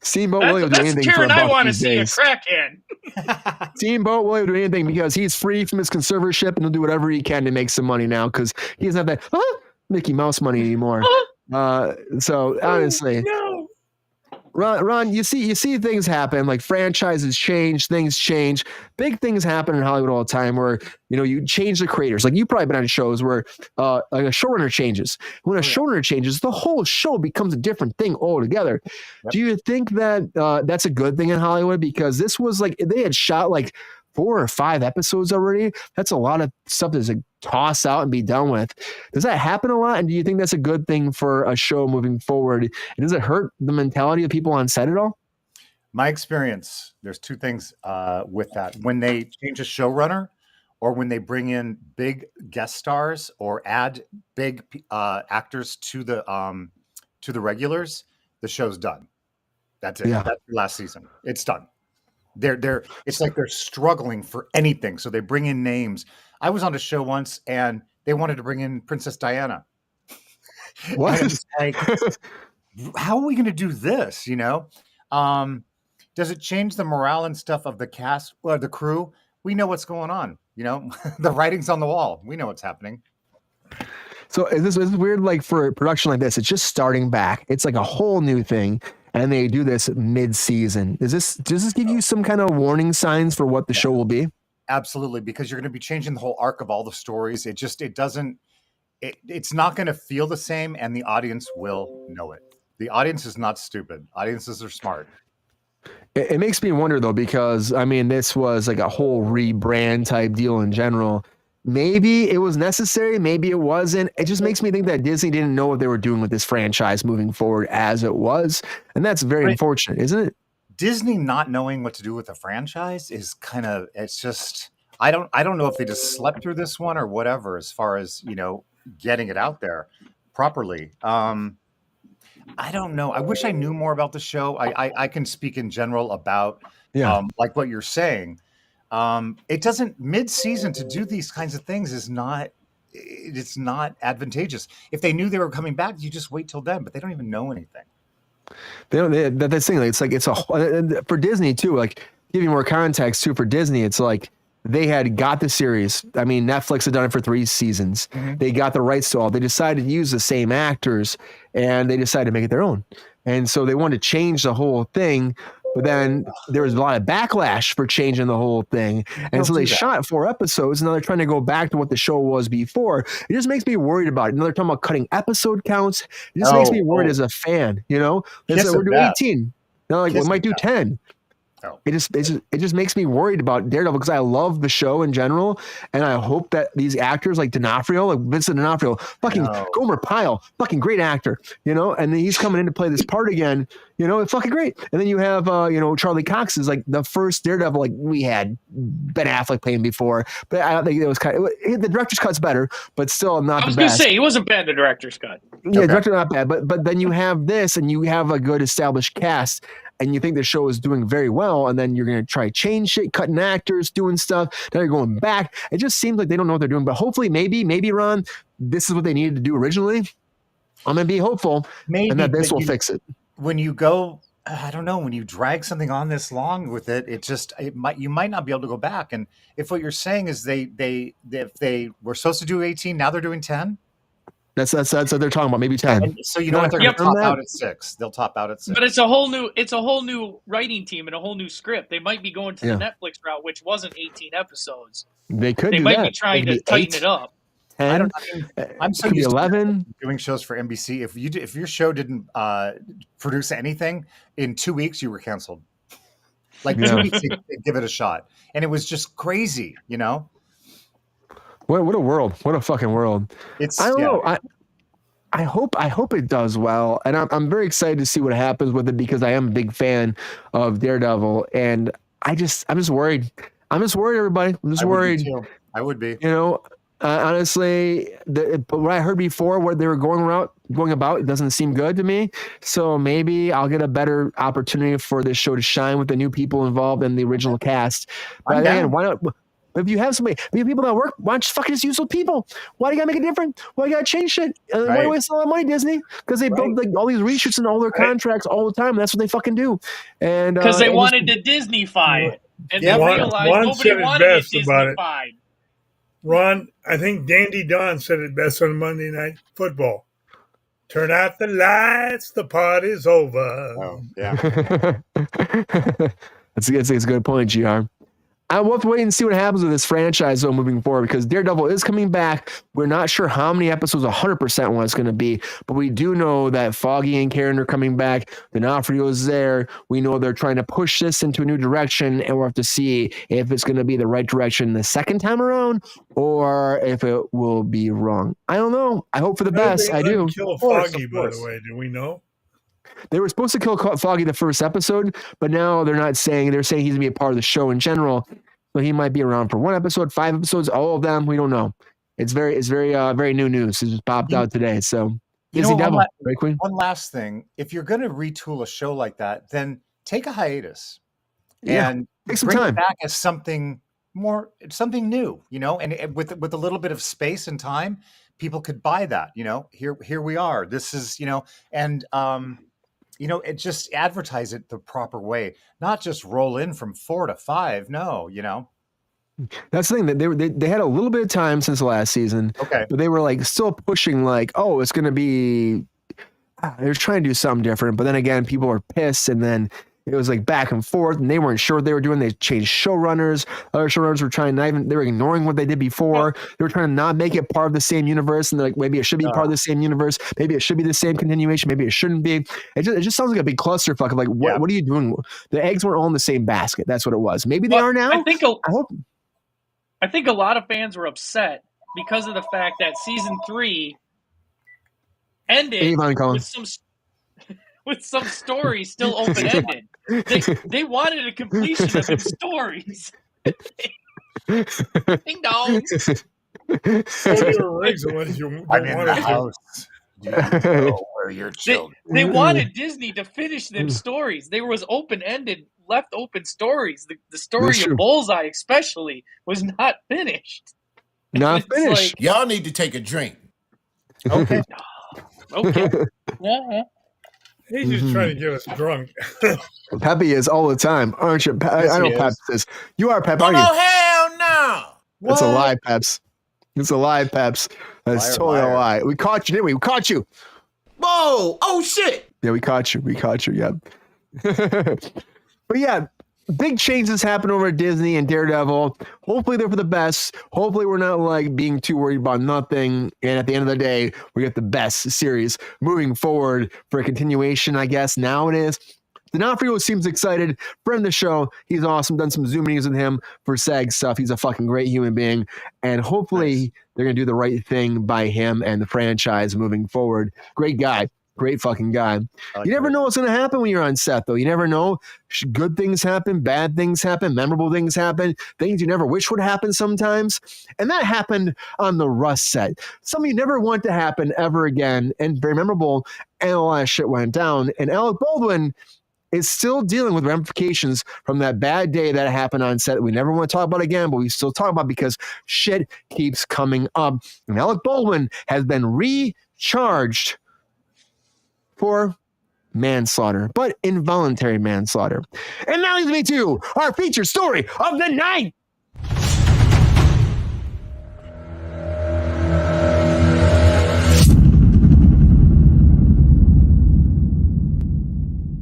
Steamboat Willie will do anything for a buck. I want to these see days. a crackhead. Steamboat Willie will do anything because he's free from his conservatorship and he'll do whatever he can to make some money now because he doesn't have that Mickey Mouse money anymore. So honestly. No. Ron, you see things happen, like franchises change, things change. Big things happen in Hollywood all the time where, you change the creators. Like you've probably been on shows where like a showrunner changes. When a showrunner changes, the whole show becomes a different thing altogether. Yep. Do you think that that's a good thing in Hollywood? Because this was like, they had shot like 4 or 5 episodes already. That's a lot of stuff to toss out and be done with. Does that happen a lot? And do you think that's a good thing for a show moving forward? And does it hurt the mentality of people on set at all? My experience, there's 2 things with that. When they change a showrunner or when they bring in big guest stars or add big actors to the regulars, the show's done. That's it. Yeah. That's the last season. It's done. It's like they're struggling for anything. So they bring in names. I was on a show once and they wanted to bring in Princess Diana. What? Like, how are we going to do this? Does it change the morale and stuff of the cast or the crew? We know what's going on. The writing's on the wall. We know what's happening. So is this weird? Like for a production like this, it's just starting back. It's like a whole new thing. And they do this mid-season. Does this give you some kind of warning signs for what the show will be? Absolutely, because you're going to be changing the whole arc of all the stories. It's not going to feel the same, and the audience will know it. The audience is not stupid. Audiences are smart. It makes me wonder though, because I mean, this was like a whole rebrand type deal in general. Maybe it was necessary, maybe it wasn't. It just makes me think that Disney didn't know what they were doing with this franchise moving forward as it was. And that's very unfortunate, isn't it? Disney not knowing what to do with a franchise is it's just, I don't know if they just slept through this one or whatever, as far as, getting it out there properly. I don't know. I wish I knew more about the show. I can speak in general about like what you're saying. It doesn't mid-season to do these kinds of things it's not advantageous. If they knew they were coming back, you just wait till then, but they don't even know anything. That's thing. It's like, for Disney too, like give you more context too, for Disney, it's like they had got the series. I mean, Netflix had done it for 3 seasons. Mm-hmm. They got the rights to all. They decided to use the same actors and they decided to make it their own. And so they wanted to change the whole thing. But then there was a lot of backlash for changing the whole thing. And so they shot 4 episodes, and now they're trying to go back to what the show was before. It just makes me worried about it. Now they're talking about cutting episode counts. It just makes me worried as a fan, We're doing 18. Now, like, we might do 10. Oh. It just makes me worried about Daredevil because I love the show in general, and I hope that these actors like D'Onofrio, like Vincent D'Onofrio, fucking Gomer Pyle, fucking great actor, and then he's coming in to play this part again, it's fucking great. And then you have Charlie Cox is like the first Daredevil like we had Ben Affleck playing before, but I don't think it was the director's cut's better, but still not the best. I was gonna say he wasn't bad, the director's cut. Yeah, director not bad, but then you have this and you have a good established cast. And you think the show is doing very well, and then you're going to try to change shit, cutting actors, doing stuff. Now you're going back. It just seems like they don't know what they're doing. But hopefully, maybe Ron, this is what they needed to do originally. I'm going to be hopeful, and that this will fix it. When you go, I don't know, when you drag something on this long with it, you might not be able to go back. And if what you're saying is if they were supposed to do 18, now they're doing 10. That's what they're talking about. Maybe 10. And so you know what? They're going to top out at 6. They'll top out at 6. But it's a whole new writing team and a whole new script. They might be going to the Netflix route, which wasn't 18 episodes. They could. They might be trying to tighten it up. 10, I'm so used 11 to doing shows for NBC. If your show didn't produce anything in 2 weeks, you were canceled. Like Yeah. 2 weeks to give it a shot. And it was just crazy, you know? What a world. What a fucking world. It's I don't yeah. know. I hope it does well, and I'm very excited to see what happens with it because I am a big fan of Daredevil, and I'm just worried. I'm just worried, everybody. I'm just worried. Too. I would be. You know, honestly, what I heard before, what they were going about, it doesn't seem good to me. So maybe I'll get a better opportunity for this show to shine with the new people involved in the original cast. But again, why not? If you have people that work, why don't you fucking just use those people? Why do you gotta make it different? Why do you gotta change shit? Why do you waste all that money, Disney? Because they build like all these reshoots and all their contracts all the time. That's what they fucking do. And because they wanted to Disney-fy it, and they realized nobody wanted it Disney-fied. Ron, I think Dandy Don said it best on Monday Night Football. Turn out the lights, the party's over. Oh, yeah. That's a good point, GR. I will have to wait and see what happens with this franchise though moving forward because Daredevil is coming back. We're not sure how many episodes 100% what it's going to be, but we do know that Foggy and Karen are coming back. D'Onofrio is there. We know they're trying to push this into a new direction, and we'll have to see if it's going to be the right direction the second time around or if it will be wrong. I don't know. I hope for the best. I do. Kill Foggy, by the way. Do we know? They were supposed to kill Foggy the first episode, but now they're not saying. They're saying he's going to be a part of the show in general. So he might be around for 1 episode, 5 episodes, all of them. We don't know. It's very new news. It just popped out today. So Disney Devil, right, Queen? One last thing. If you're going to retool a show like that, then take a hiatus and take some bring time it back as something new, you know, and with a little bit of space and time, people could buy that, you know, here we are. This is, you know, and, you know, it just advertise it the proper way, not just roll in from 4 to 5. No, you know. That's the thing that they had a little bit of time since the last season. Okay. But they were like still pushing like, oh, it's going to be, they're trying to do something different. But then again, people were pissed and then it was like back and forth and they weren't sure what they were doing. They changed showrunners. Other showrunners were they were ignoring what they did before. They were trying to not make it part of the same universe. And they're like, maybe it should be part of the same universe. Maybe it should be the same continuation. Maybe it shouldn't be. It just sounds like a big clusterfuck of like, what are you doing? The eggs weren't all in the same basket. That's what it was. Maybe they are now. I think a lot of fans were upset because of the fact that season 3 ended with some stories still open-ended. They wanted a completion of them stories. Ding dong. I'm in the house. You know where your children. They wanted Disney to finish them stories. They was open-ended, left open stories. The story of Bullseye, especially, was not finished. Not finished. Like, y'all need to take a drink. Okay. Okay. Yeah. He's just trying to get us drunk. Peppy is all the time, aren't you? I know Peps is. You are Pep, aren't you? Oh, hell no. That's a lie, Peps. It's a lie, Peps. That's totally a lie. We caught you, didn't we? We caught you. Whoa. Oh, shit. Yeah, we caught you. Yeah. But yeah, big changes happen over at Disney and Daredevil. Hopefully they're for the best. Hopefully we're not like being too worried about nothing. And at the end of the day, we get the best series moving forward for a continuation, I guess. Now it is. D'Onofrio seems excited. Friend of the show. He's awesome. Done some Zoom meetings with him for SAG stuff. He's a fucking great human being. And hopefully they're going to do the right thing by him and the franchise moving forward. Great guy. Great fucking guy. You never know what's going to happen when you're on set, though. You never know. Good things happen. Bad things happen. Memorable things happen. Things you never wish would happen sometimes. And that happened on the Rust set. Something you never want to happen ever again. And very memorable. And a lot of shit went down. And Alex Baldwin is still dealing with ramifications from that bad day that happened on set that we never want to talk about again, but we still talk about because shit keeps coming up. And Alex Baldwin has been recharged for manslaughter, but involuntary manslaughter. And that leads me to our feature story of the night.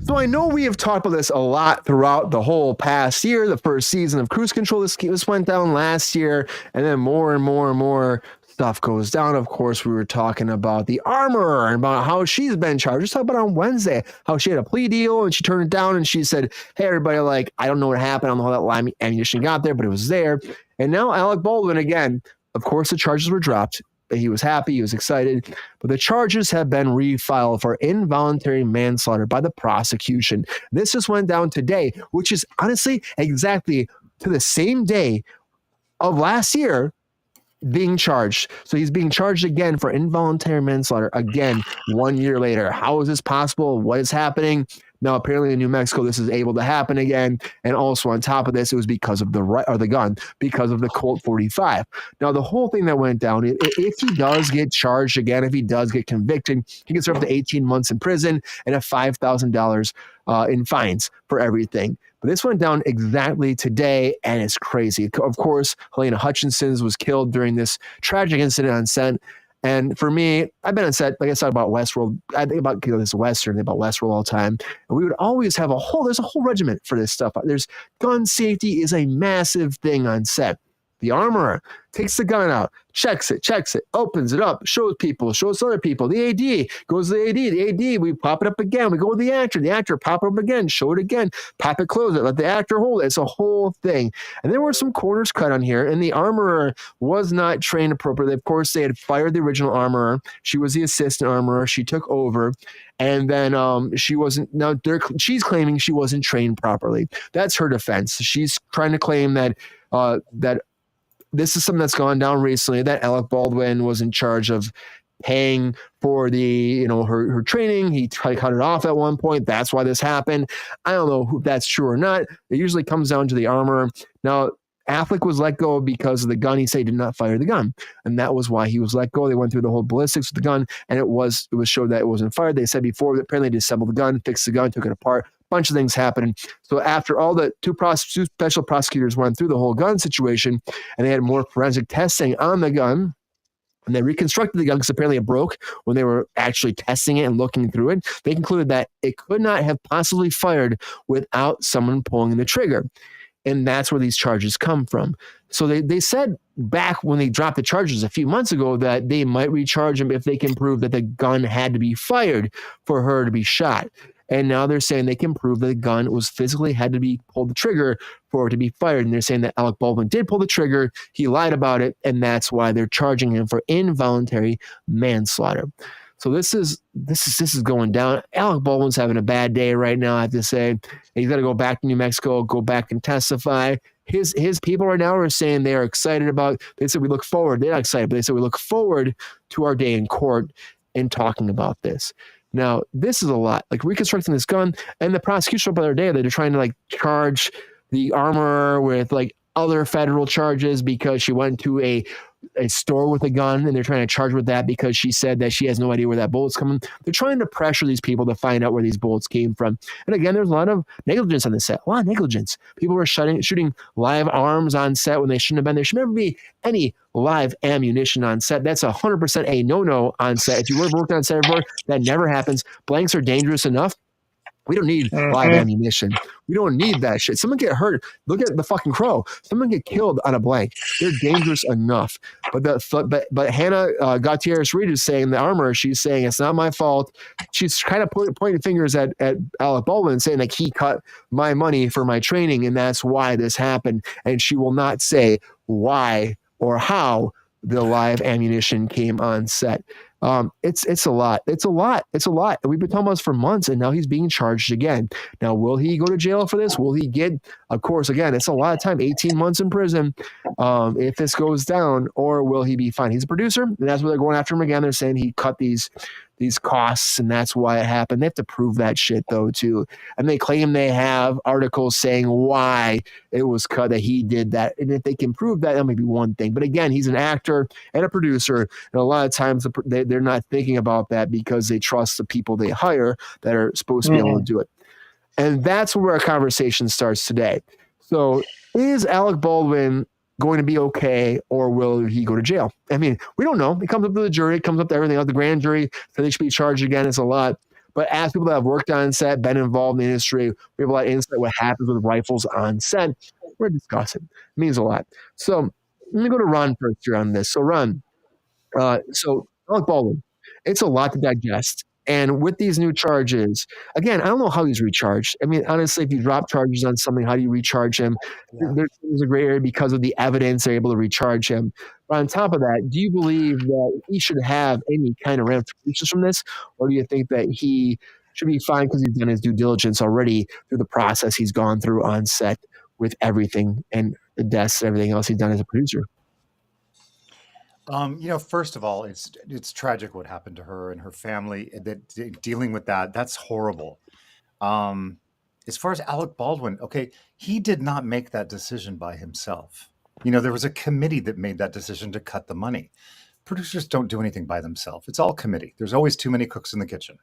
So I know we have talked about this a lot throughout the whole past year. The first season of Kruse Control, this went down last year, and then more and more stuff goes down, of course, we were talking about the armorer and about how she's been charged. Just talk about on Wednesday, how she had a plea deal and she turned it down and she said, hey, everybody, like, I don't know what happened. I don't know how that live ammunition got there, but it was there. And now Alec Baldwin, again, of course, the charges were dropped. He was happy. He was excited. But the charges have been refiled for involuntary manslaughter by the prosecution. This just went down today, which is honestly exactly to the same day of last year being charged. So he's being charged again for involuntary manslaughter again 1 year later. How is this possible? What is happening? Now, apparently in New Mexico, this is able to happen again. And also on top of this, it was because of the gun, because of the Colt 45. Now, the whole thing that went down, if he does get charged again, if he does get convicted, he can serve up to 18 months in prison and a $5,000 in fines for everything. But this went down exactly today, and it's crazy. Of course, Helena Hutchinson was killed during this tragic incident on set. And for me, I've been on set, like I said about Westworld. I think about this Western, about Westworld all the time. And we would always have there's a whole regiment for this stuff. There's gun safety is a massive thing on set. The armorer takes the gun out, checks it, opens it up, shows other people. The AD goes to the AD, we pop it up again. We go with the actor pop it up again, show it again, pop it, close it, let the actor hold it. It's a whole thing. And there were some corners cut on here, and the armorer was not trained appropriately. Of course, they had fired the original armorer. She was the assistant armorer. She took over. And then she wasn't. Now she's claiming she wasn't trained properly. That's her defense. She's trying to claim that this is something that's gone down recently, that Alec Baldwin was in charge of paying for the, her training. He tried to cut it off at one point. That's why this happened. I don't know if that's true or not. It usually comes down to the armorer. Now, Affleck was let go because of the gun. He said he did not fire the gun, and that was why he was let go. They went through the whole ballistics with the gun, and it was showed that it wasn't fired. They said before that apparently they disassembled the gun, fixed the gun, took it apart. Bunch of things happened. So after all the two special prosecutors went through the whole gun situation, and they had more forensic testing on the gun, and they reconstructed the gun because apparently it broke when they were actually testing it and looking through it, they concluded that it could not have possibly fired without someone pulling the trigger. And that's where these charges come from. So they said back when they dropped the charges a few months ago that they might recharge him if they can prove that the gun had to be fired for her to be shot. And now they're saying they can prove that the gun was physically had to be pulled the trigger for it to be fired. And they're saying that Alec Baldwin did pull the trigger. He lied about it. And that's why they're charging him for involuntary manslaughter. So this is going down. Alec Baldwin's having a bad day right now, I have to say. He's got to go back to New Mexico, go back and testify. His people right now are saying they are excited about, they said we look forward, they're not excited, but they said we look forward to our day in court and talking about this. Now, this is a lot. Like reconstructing this gun, and the prosecution up the other day, they're trying to like charge the armorer with like other federal charges because she went to a store with a gun, and they're trying to charge with that because she said that she has no idea where that bullet's coming. They're trying to pressure these people to find out where these bullets came from. And again, there's a lot of negligence on the set. A lot of negligence. People were shooting live arms on set when they shouldn't have been. There should never be any live ammunition on set. That's 100% a no-no on set. If you ever worked on set before, that never happens. Blanks are dangerous enough. We don't need live ammunition. We don't need that shit. Someone get hurt. Look at the fucking Crow. Someone get killed on a blank. They're dangerous enough. But Hannah Gutierrez Reed is saying, the armorer, she's saying it's not my fault. She's kind of pointing fingers at Alec Baldwin, saying like he cut my money for my training, and that's why this happened. And she will not say why or how the live ammunition came on set. It's a lot. It's a lot. We've been talking about this for months, and now he's being charged again. Now, will he go to jail for this? Will he get, of course, again, it's a lot of time, 18 months in prison, if this goes down, or will he be fine? He's a producer, and that's why they're going after him again. They're saying he cut these costs, and that's why it happened. They have to prove that shit, though, too. And they claim they have articles saying why it was cut, that he did that. And if they can prove that, that might be one thing. But again, he's an actor and a producer, and a lot of times they're not thinking about that because they trust the people they hire that are supposed to be able to do it. And that's where our conversation starts today. So is Alec Baldwin going to be okay, or will he go to jail? I mean, we don't know. It comes up to the jury. It comes up to everything else. The grand jury said they should be charged again. It's a lot. But as people that have worked on set, been involved in the industry, we have a lot of insight what happens with rifles on set. We're discussing. It means a lot. So let me go to Ron first here on this. So Ron, So Alec Baldwin, it's a lot to digest. And with these new charges, again, I don't know how he's recharged. I mean, honestly, if you drop charges on something, how do you recharge him? Yeah. There's a gray area because of the evidence they're able to recharge him. But on top of that, do you believe that he should have any kind of ramifications from this? Or do you think that he should be fine because he's done his due diligence already through the process he's gone through on set with everything and the deaths and everything else he's done as a producer? First of all, it's tragic what happened to her and her family. That dealing with that's horrible. As far as Alec Baldwin, okay, he did not make that decision by himself. There was a committee that made that decision to cut the money. Producers don't do anything by themselves. It's all committee. There's always too many cooks in the kitchen.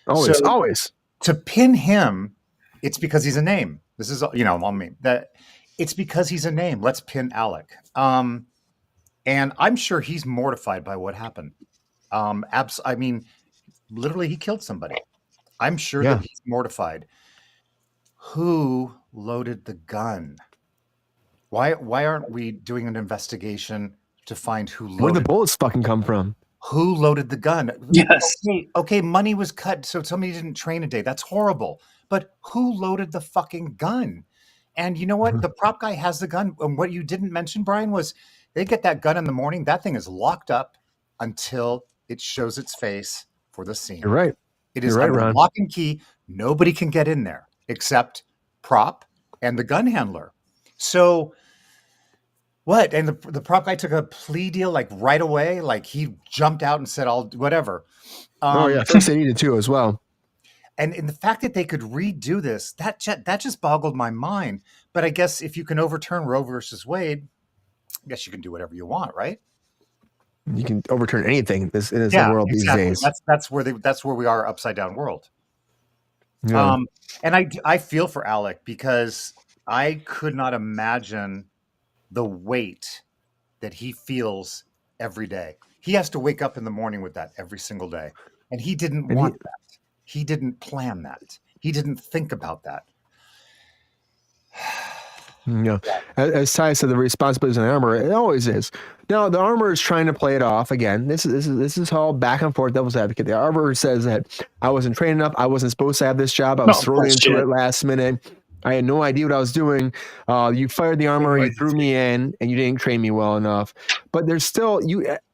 Always. To pin him, it's because he's a name. This is, that it's because he's a name. Let's pin Alec. And I'm sure he's mortified by what happened. I mean, literally, he killed somebody. I'm sure that he's mortified. Who loaded the gun? Why aren't we doing an investigation to find who loaded? Where the bullets fucking come from? Who loaded the gun? Yes. Okay, money was cut, so somebody didn't train a day. That's horrible. But who loaded the fucking gun? And you know what? The prop guy has the gun. And what you didn't mention, Brian, was they get that gun in the morning. That thing is locked up until it shows its face for the scene. You're right. It is right, under Ron. lock and key. Nobody can get in there except prop and the gun handler. So what? And the prop guy took a plea deal like right away. Like he jumped out and said, "I'll whatever." First they needed to as well. And in the fact that they could redo this, that just boggled my mind. But I guess if you can overturn Roe versus Wade, I guess you can do whatever you want, right? You can overturn anything in this world these days. That's where we are, upside down world. Yeah. And I feel for Alec because I could not imagine the weight that he feels every day. He has to wake up in the morning with that every single day, and he didn't want that. He didn't plan that. He didn't think about that. Yeah. As Ty said, the responsibility of the armor, it always is. Now, the armor is trying to play it off again. This is all back and forth devil's advocate. The armor says that I wasn't trained enough. I wasn't supposed to have this job. I was thrown into it last minute. I had no idea what I was doing. You fired the armor, you threw me in, and you didn't train me well enough. But there's still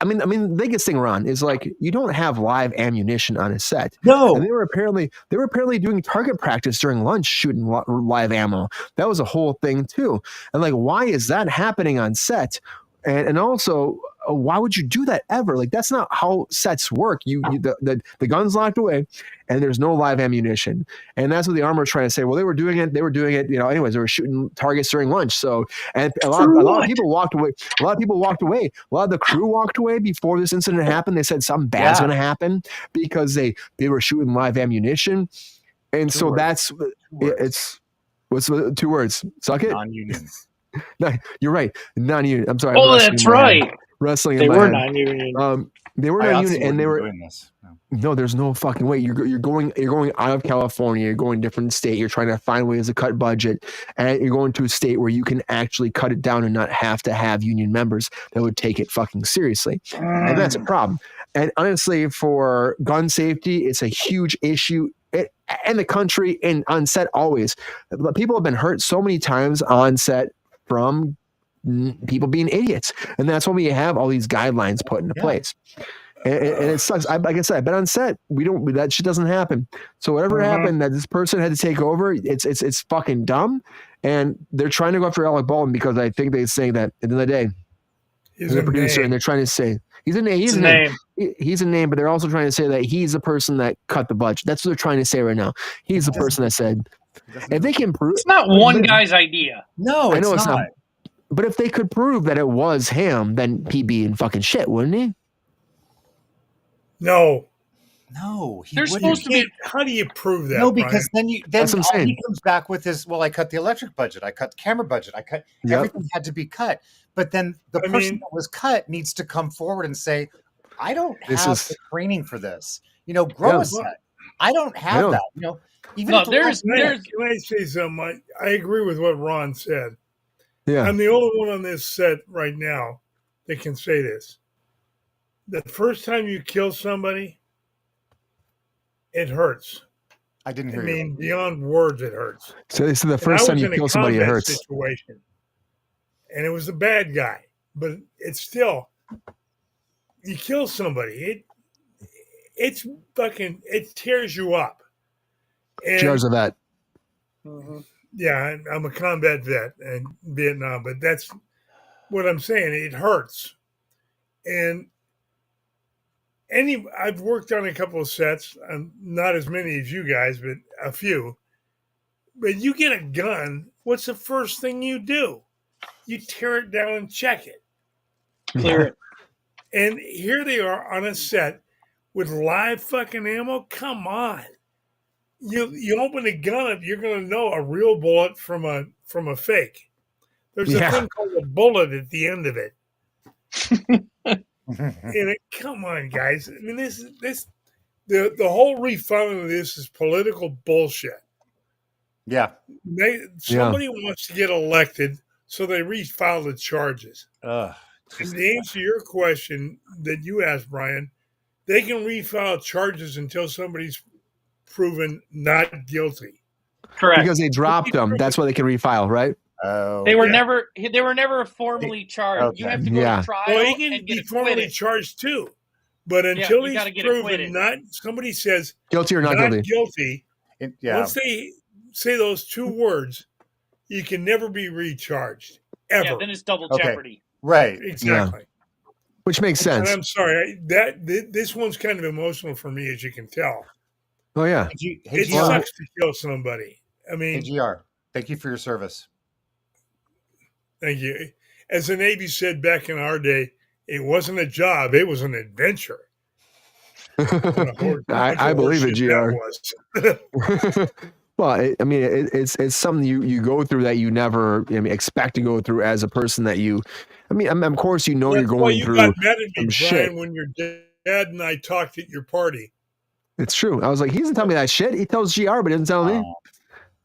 I mean, the biggest thing, Ron, is like you don't have live ammunition on a set. No, and they were apparently doing target practice during lunch, shooting live ammo. That was a whole thing too. And like, why is that happening on set? And also, why would you do that ever? Like, that's not how sets work. The gun's locked away, and there's no live ammunition. And that's what the armor is trying to say. Well, they were doing it. Anyways, they were shooting targets during lunch. So, and a lot of people walked away. A lot of the crew walked away before this incident happened. They said something bad's going to happen because they were shooting live ammunition. And so that's what's the 2 words? Suck it. Non-union. No, you're right. Non-union. I'm sorry. Oh, that's right. Wrestling. They were non-union. They were non-union, and they were doing this. No, there's no fucking way. You're going out of California. You're going to a different state. You're trying to find ways to cut budget, and you're going to a state where you can actually cut it down and not have to have union members that would take it fucking seriously. And that's a problem. And honestly, for gun safety, it's a huge issue. In the country and on set always. People have been hurt so many times on set from people being idiots. And that's when we have all these guidelines put into place. And it sucks. Like I said, I've been on set. That shit doesn't happen. So whatever happened that this person had to take over, it's fucking dumb. And they're trying to go after Alec Baldwin because I think they're saying that at the end of the day, he's a producer, and they're trying to say he's a name. He's a name. He's a name, but they're also trying to say that he's the person that cut the budget. That's what they're trying to say right now. He's the person that said, if they can prove, it's not one guy's idea. No, I know it's not. But if they could prove that it was him, then he'd be in fucking shit, wouldn't he? No, They're supposed to be. How do you prove that? No, because Brian? then he comes back with his. Well, I cut the electric budget. I cut the camera budget. I cut everything had to be cut. But then the person that was cut needs to come forward and say, "I don't have the training for this." Grow a set. I don't have that. Even No, can I say something? I agree with what Ron said. Yeah, I'm the only one on this set right now that can say this. the first time you kill somebody, it hurts. I didn't I hear you. mean, beyond words, it hurts. So this is the And I first time was you in a kill somebody, it combat hurts. situation, and it was the bad guy. But it's still, you kill somebody, it tears you up. And Jars of that. yeah, I'm a combat vet in Vietnam, but that's what I'm saying. It hurts. And I've worked on a couple of sets, not as many as you guys, but a few. But you get a gun, what's the first thing you do? You tear it down and check it. Clear it. And here they are on a set with live fucking ammo. Come on. You open a gun up, you're gonna know a real bullet from a fake. There's a thing called a bullet at the end of it. Come on, guys. I mean, the whole refiling of this is political bullshit. Yeah. Somebody wants to get elected, so they refile the charges. Ugh. And to answer your question that you asked, Brian, they can refile charges until somebody's proven not guilty. Correct. Because they dropped them. That's why they can refile, right? Oh. They were never formally charged. Okay. You have to go to trial Well, he can and be get formally acquitted. charged too. But until he's proven not, somebody says guilty or not guilty. Once they say those two words, you can never be recharged. Ever. Yeah, then it's double jeopardy. Right. Exactly. Yeah. Which makes sense. And I'm sorry, this one's kind of emotional for me, as you can tell. Oh yeah. It sucks to kill somebody. I mean, hey, GR, thank you for your service. Thank you. As the Navy said back in our day, it wasn't a job; it was an adventure. I believe it, GR. Well, I mean, it's something you go through that you never expect to go through as a person that you. I mean, of course, you're going through got mad at me, shit. Brian, when your dad and I talked at your party. It's true. I was like, he doesn't tell me that shit. He tells GR, but he doesn't tell me.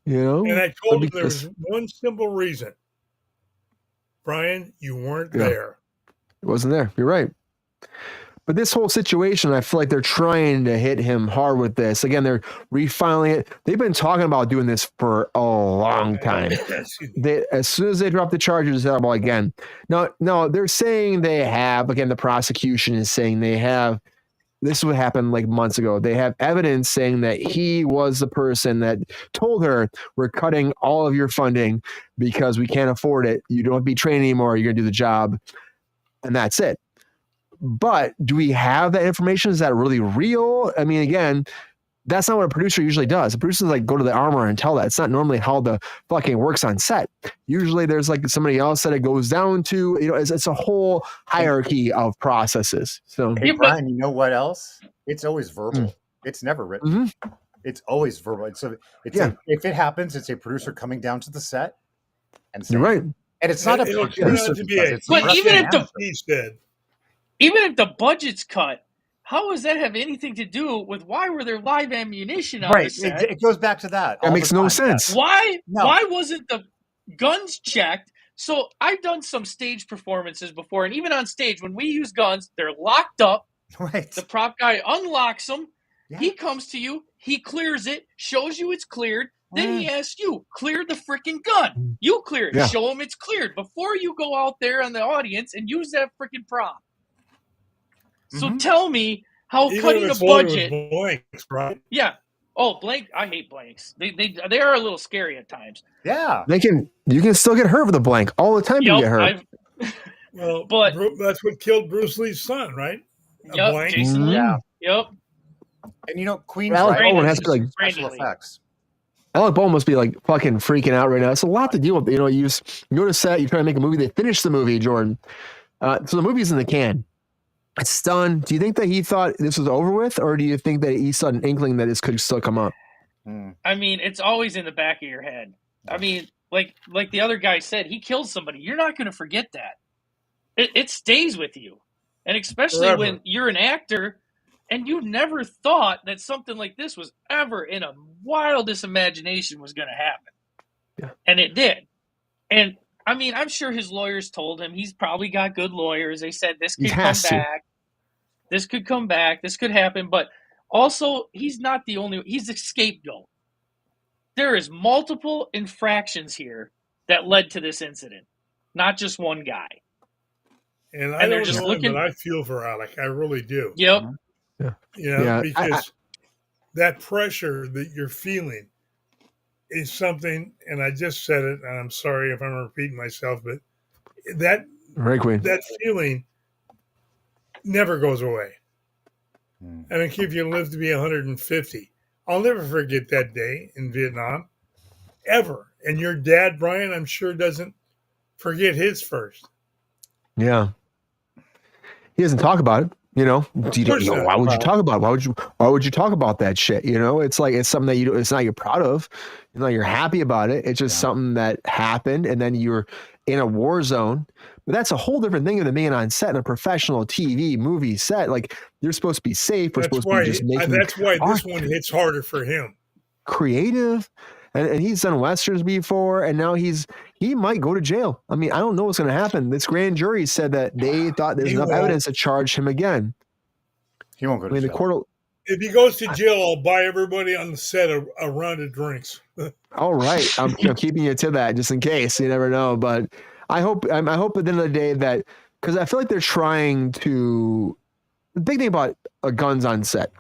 You know. And I told him there was one simple reason. Brian, you weren't there. It wasn't there. You're right. But this whole situation, I feel like they're trying to hit him hard with this. Again, they're refiling it. They've been talking about doing this for a long time. As soon as they drop the charges, well, again. No, they're saying they have, again, the prosecution is saying they have, this is what happened like months ago. They have evidence saying that he was the person that told her, we're cutting all of your funding because we can't afford it. You don't have to be trained anymore. You're going to do the job. And that's it. But do we have that information? Is that really real? I mean, again, that's not what a producer usually does. A producer like go to the armor and tell that. It's not normally how the fucking works on set. Usually there's like somebody else that it goes down to. You know, it's a whole hierarchy of processes. So, hey, Brian, you know what else? It's always verbal. It's never written. It's always verbal. If it happens, it's a producer coming down to the set and saying, you're right. And it's not a producer. But even if the budget's cut, how does that have anything to do with why were there live ammunition on the set? It goes back to that. That makes no sense. Why wasn't the guns checked? So I've done some stage performances before, and even on stage, when we use guns, they're locked up. Right. The prop guy unlocks them. Yeah. He comes to you. He clears it, shows you it's cleared. Then he asks you, clear the freaking gun. You clear it. Yeah. Show him it's cleared before you go out there in the audience and use that freaking prop. So tell me how cutting a budget. Blanks, right? Yeah. Oh, blank. I hate blanks. They are a little scary at times. Yeah. You can still get hurt with a blank all the time. You get hurt. But that's what killed Bruce Lee's son, right? A blank. Jason Lee. Yeah. Yep. And you know, Queen's Alec Baldwin has to be like special effects. Alec Baldwin must be like fucking freaking out right now. It's a lot to deal with. You know, you go to set, you try to make a movie, they finish the movie, Jordan. So the movie's in the can. It's done. Do you think that he thought this was over with, or do you think that he saw an inkling that this could still come up? I mean, it's always in the back of your head. I mean, like the other guy said, he killed somebody. You're not going to forget that. It stays with you. And especially when you're an actor and you never thought that something like this was ever in a wildest imagination was going to happen. Yeah. And it did. And I mean, I'm sure his lawyers told him he's probably got good lawyers. They said this could come back. This could come back. This could happen. But also, he's not the only. He's the scapegoat. There is multiple infractions here that led to this incident, not just one guy. And I And they're don't just know him, looking- but I feel for Alec. I really do. Yep. You know, Yeah, because that pressure that you're feeling is something, and I just said it, and I'm sorry if I'm repeating myself, but that Very Queen. that feeling never goes away. I don't care if you live to be 150. I'll never forget that day in Vietnam, ever. And your dad, Brian, I'm sure doesn't forget his first. Yeah. He doesn't talk about it. You know, why would you talk about it? Why would you talk about that shit? You know, it's like, it's something that it's not you're proud of, you know, you're happy about it. It's just something that happened, and then you're in a war zone. But that's a whole different thing than being on set in a professional TV movie set. Like, you're supposed to be safe. We're supposed to be just making. That's why this one hits harder for him. Creative. And he's done Westerns before, and now he might go to jail. I mean, I don't know what's going to happen. This grand jury said that they thought there's enough evidence to charge him again. He won't go to jail. The court. If he goes to jail, I'll buy everybody on the set a round of drinks. All right, I'm keeping you to that just in case. You never know, but I hope at the end of the day that, because I feel like they're trying to. The big thing about guns on set.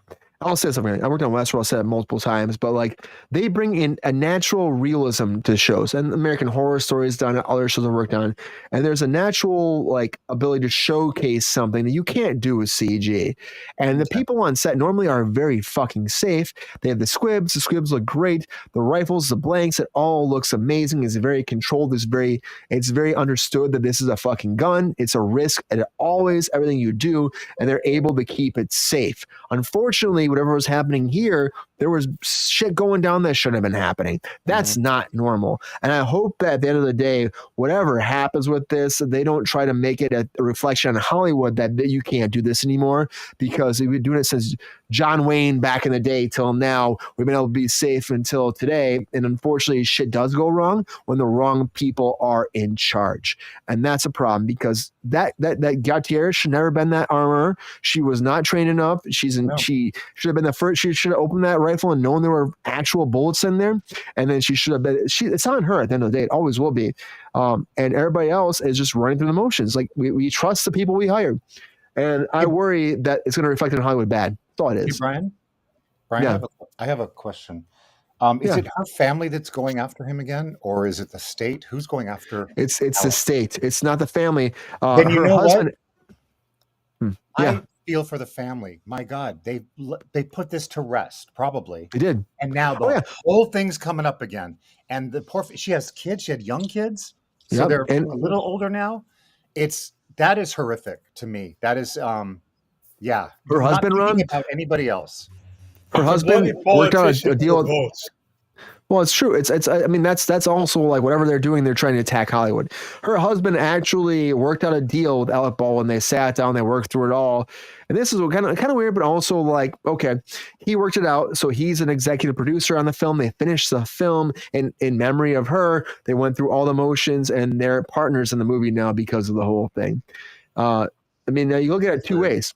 I'll say something. I worked on Westworld, I've said it multiple times, but like, they bring in a natural realism to shows, and American Horror Story's done it, other shows I've worked on, and there's a natural like ability to showcase something that you can't do with CG. And the people on set normally are very fucking safe. They have the squibs. The squibs look great. The rifles, the blanks, it all looks amazing. It's very controlled. It's very understood that this is a fucking gun. It's a risk at always everything you do, and they're able to keep it safe. Unfortunately, whatever was happening here, there was shit going down that shouldn't have been happening. That's not normal. And I hope that at the end of the day, whatever happens with this, they don't try to make it a reflection on Hollywood that you can't do this anymore, because we've been doing it since John Wayne back in the day till now. We've been able to be safe until today. And unfortunately, shit does go wrong when the wrong people are in charge. And that's a problem, because that guitarist should never have been that armorer. She was not trained enough. She should have been the first. She should have opened that rifle and known there were actual bullets in there. And then she should have been. It's on her at the end of the day. It always will be. And everybody else is just running through the motions. Like, we trust the people we hire. And I worry that it's going to reflect on Hollywood bad. That's all it is. Hey, Brian, Yeah. I have a question. Is it her family that's going after him again, or is it the state? Who's going after? It's the state. It's not the family. Then you her know husband. I feel for the family. My God, they put this to rest, probably. They did. And now the whole thing's coming up again. And the she has kids. She had young kids, so they're a little older now. That is horrific to me. That is, her husband run about anybody else. Her husband worked out a deal. Well, it's true. I mean, that's also like whatever they're doing, they're trying to attack Hollywood. Her husband actually worked out a deal with Alec Baldwin. They sat down, they worked through it all. And this is kind of weird, but also like, okay, he worked it out. So he's an executive producer on the film. They finished the film in memory of her. They went through all the motions, and they're partners in the movie now because of the whole thing. I mean, you look at it two ways.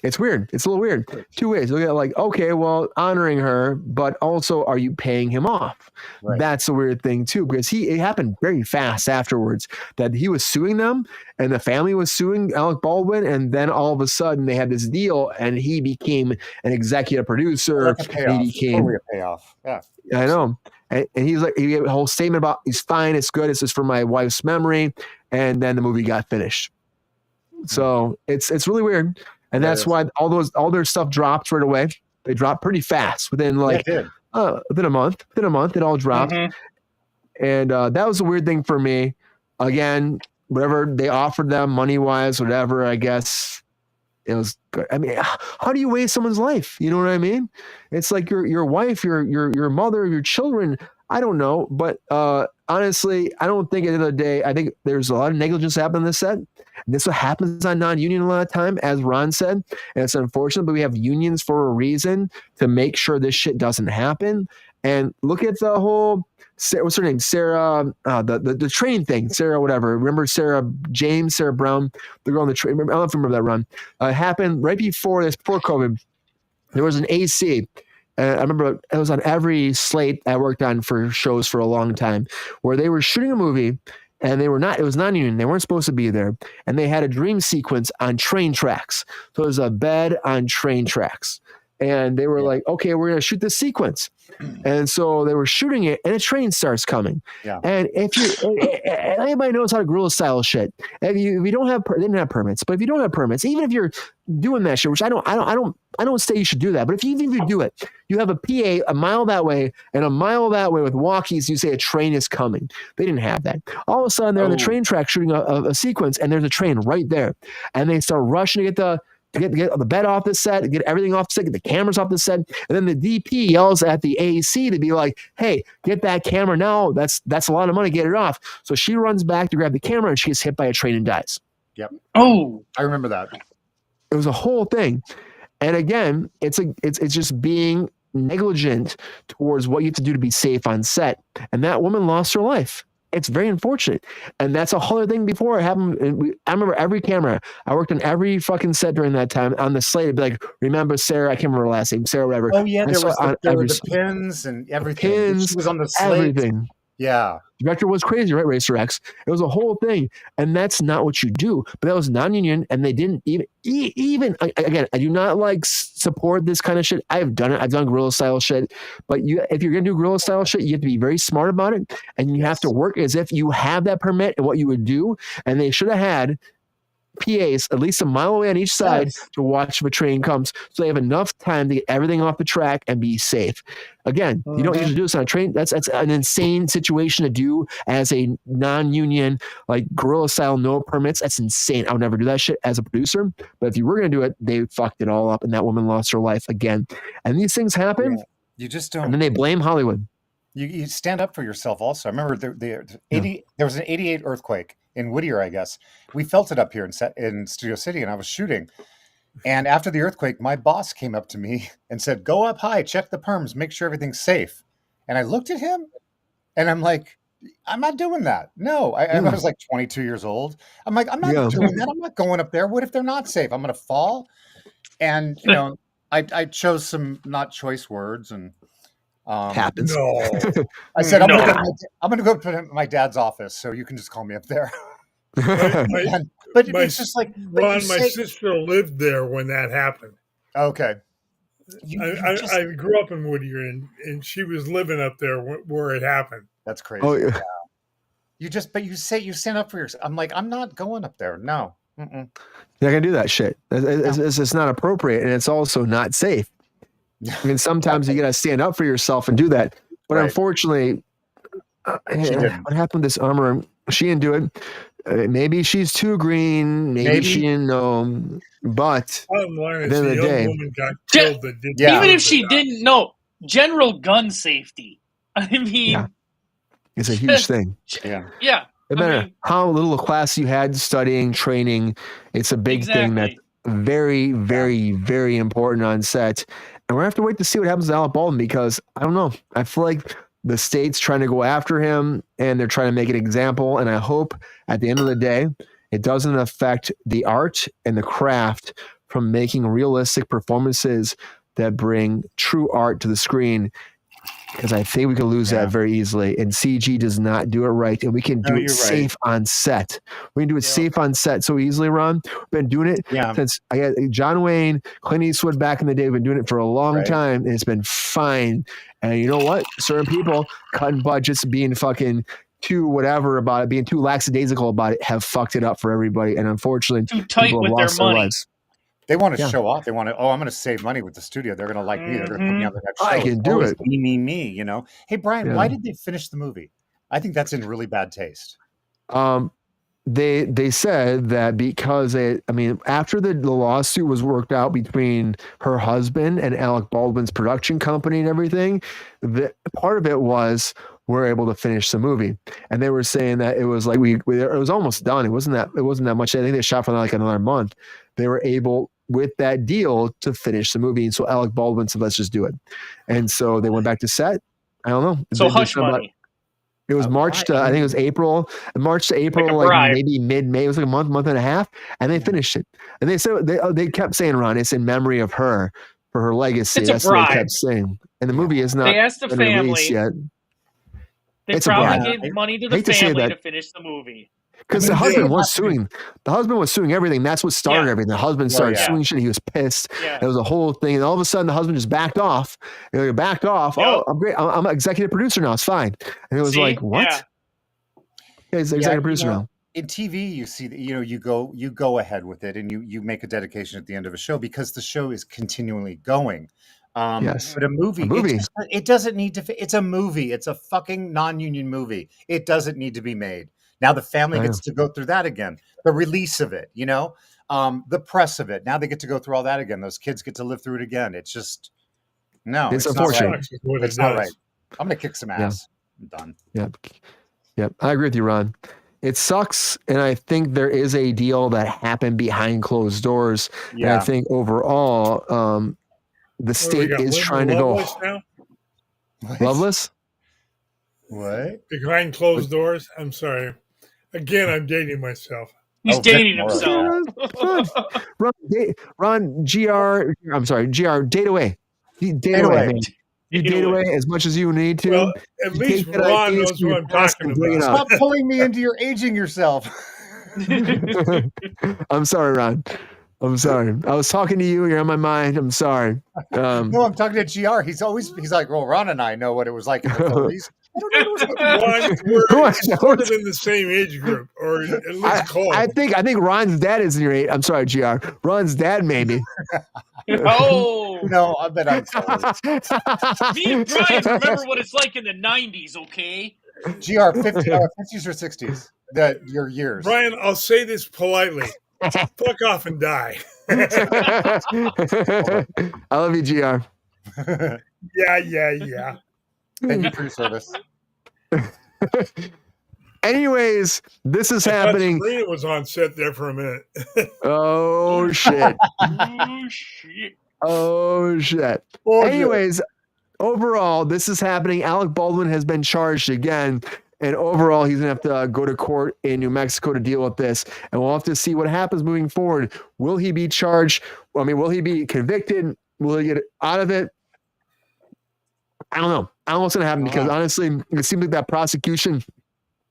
It's weird. It's a little weird. Two ways. Look at it like, okay, well, honoring her, but also, are you paying him off? Right. That's a weird thing too, because it happened very fast afterwards that he was suing them, and the family was suing Alec Baldwin, and then all of a sudden they had this deal, and he became an executive producer. He became a payoff. Yeah, I know. And he's like, he gave a whole statement about he's fine, it's good, it's just for my wife's memory, and then the movie got finished. So it's really weird. And that's why all their stuff dropped right away. They dropped pretty fast within within a month. Within a month, it all dropped. Mm-hmm. And that was a weird thing for me. Again, whatever they offered them money wise, whatever, I guess it was good. I mean, how do you waste someone's life? You know what I mean? It's like your wife, your mother, your children. I don't know, but honestly, I don't think at the end of the day, I think there's a lot of negligence happening on this set. And this is what happens on non-union a lot of time, as Ron said. And it's unfortunate, but we have unions for a reason to make sure this shit doesn't happen. And look at the whole, what's her name? Sarah, the train thing. Sarah, whatever. Remember Sarah Brown, the girl on the train. I don't know if you remember that run. It happened right before COVID. There was an AC. I remember it was on every slate I worked on for shows for a long time, where they were shooting a movie and it was non-union. They weren't supposed to be there. And they had a dream sequence on train tracks. So it was a bed on train tracks. And they were like, okay, we're going to shoot this sequence. And so they were shooting it and a train starts coming. Yeah. And if anybody knows how to guerrilla style shit, if you don't have, they didn't have permits, but if you don't have permits, even if you're doing that shit, which I don't say you should do that, but if you do it, you have a PA a mile that way and a mile that way with walkies, you say a train is coming. They didn't have that. All of a sudden they're on the train track shooting a sequence and there's a train right there. And they start rushing to get the bed off the set, get everything off the set, get the cameras off the set. And then the DP yells at the AEC to be like, hey, get that camera now. That's a lot of money. Get it off. So she runs back to grab the camera and she gets hit by a train and dies. Yep. Oh, I remember that. It was a whole thing. And again, it's just being negligent towards what you have to do to be safe on set. And that woman lost her life. It's very unfortunate. And that's a whole other thing before it happened. I remember every camera. I worked on every fucking set during that time on the slate. It'd be like, remember Sarah? I can't remember her last name. Sarah, whatever. Oh, yeah. There were the pins and everything. Pins, she was on the slate. Everything. Yeah. The director was crazy, right? Racer X. It was a whole thing. And that's not what you do. But that was non-union. And they didn't even again, I do not support this kind of shit. I've done it. I've done guerrilla style shit. But if you're going to do guerrilla style shit, you have to be very smart about it. And you have to work as if you have that permit and what you would do. And they should have had PAs at least a mile away on each side to watch if a train comes, so they have enough time to get everything off the track and be safe. Again, you don't usually do this on a train. That's an insane situation to do as a non-union, like guerrilla style, no permits. That's insane. I would never do that shit as a producer. But if you were going to do it, they fucked it all up, and that woman lost her life again. And these things happen. Yeah. You just don't. And then they blame Hollywood. You stand up for yourself also. I remember there was an 88 earthquake in Whittier, I guess. We felt it up here in Studio City, and I was shooting. And after the earthquake, my boss came up to me and said, go up high, check the perms, make sure everything's safe. And I looked at him, and I'm like, I'm not doing that. No, I was like 22 years old. I'm like, I'm not doing that. I'm not going up there. What if they're not safe? I'm going to fall. And, I chose some not choice words and happens. No. I said, I'm going to go to my dad's office, so you can just call me up there. But it's just like, Ron, my sister lived there when that happened. Okay. I grew up in Whittier, and she was living up there where it happened. That's crazy. Oh, yeah. You stand up for yourself. I'm like, I'm not going up there. No. Mm-mm. You're not gonna do that shit. It's not appropriate, and it's also not safe. I mean, sometimes you gotta stand up for yourself and do that. But unfortunately, what happened to this armor? She didn't do it. Maybe she's too green. Maybe she didn't know. But at the end of the day, even if she didn't know, general gun safety. I mean, it's a huge thing. Yeah. No matter how little class you had studying, training, it's a big thing that's very, very, very important on set. And we're going to have to wait to see what happens to Alex Baldwin, because I don't know. I feel like the state's trying to go after him and they're trying to make an example. And I hope at the end of the day, it doesn't affect the art and the craft from making realistic performances that bring true art to the screen. Because I think we can lose that very easily. And CG does not do it right. And we can do it safe on set. We can do it safe on set so easily, Ron. We've been doing it since I had John Wayne, Clint Eastwood back in the day. We've been doing it for a long time, and it's been fine. And you know what? Certain people cutting budgets, being fucking too whatever about it, being too lackadaisical about it, have fucked it up for everybody. And unfortunately, too tight with their money. They want to show off. They want to, I'm going to save money with the studio. They're going to like me. They're going to put me on the next show. I can do it. Me, Hey, Brian, why did they finish the movie? I think that's in really bad taste. They said that because after the lawsuit was worked out between her husband and Alec Baldwin's production company and everything, part of it was, were able to finish the movie. And they were saying that it was like it was almost done. It wasn't that much. I think they shot for like another month. They were able with that deal to finish the movie. And so Alec Baldwin said, let's just do it. And so they went back to set. I don't know. So hush money. It was March to, I think it was March to April, like maybe mid-May. It was like a month and a half. And they finished it. And they said, they kept saying, Ron, it's in memory of her for her legacy. It's a That's bribe. what they kept saying. And the movie is not They asked the been family released yet. They It's a probably bribe. gave money to the Hate to say family that. to finish the movie. Because the husband was suing. The husband was suing everything. That's what started Yeah. everything. The husband started yeah. suing shit. He was pissed. Yeah. It was a whole thing. And all of a sudden, the husband just backed off. And they backed off. Yep. Oh, I'm great. I'm an executive producer now. It's fine. And it was See? like, what? Yeah. Yeah, he's executive producer now. In TV, you see that you go ahead with it, and you make a dedication at the end of a show because the show is continually going. Yes. But a movie. It doesn't need to. It's a movie. It's a fucking non-union movie. It doesn't need to be made. Now the family gets to go through that again. The release of it, the press of it. Now they get to go through all that again. Those kids get to live through it again. It's just It's not unfortunate. right. It's not right. I'm gonna kick some ass. I'm done. Yep. I agree with you, Ron. It sucks, and I think there is a deal that happened behind closed doors. Yeah. And I think overall, the state is trying to go now? Loveless. What? Behind closed doors? I'm sorry. Again, I'm dating myself. He's dating himself. Ron, GR, I'm sorry, GR, date away. Date away, man. You date away as much as you need to. Well, at least Ron knows who I'm talking about. Stop pulling me into your aging yourself. I'm sorry, Ron. I'm sorry. I was talking to you. You're on my mind. I'm sorry. No, I'm talking to GR. He's like, well, Ron and I know what it was like in the 30s. We're sort of in the same age group, or at least close. I think Ron's dad is in your age. I'm sorry, GR. Ron's dad, maybe. Oh no, I bet I'm sorry. Me and Brian remember what it's like in the 90s, okay? GR, 50s or 60s. Your years. Brian, I'll say this politely. Fuck off and die. I love you, GR. Yeah. Thank you for your service. Anyways, this is happening. Serena was on set there for a minute. Oh shit. Oh shit. Anyways, overall, this is happening. Alec Baldwin has been charged again. And overall, he's going to have to go to court in New Mexico to deal with this. And we'll have to see what happens moving forward. Will he be charged? I mean, will he be convicted? Will he get out of it? I don't know. I don't know what's going to happen because honestly, it seems like that prosecution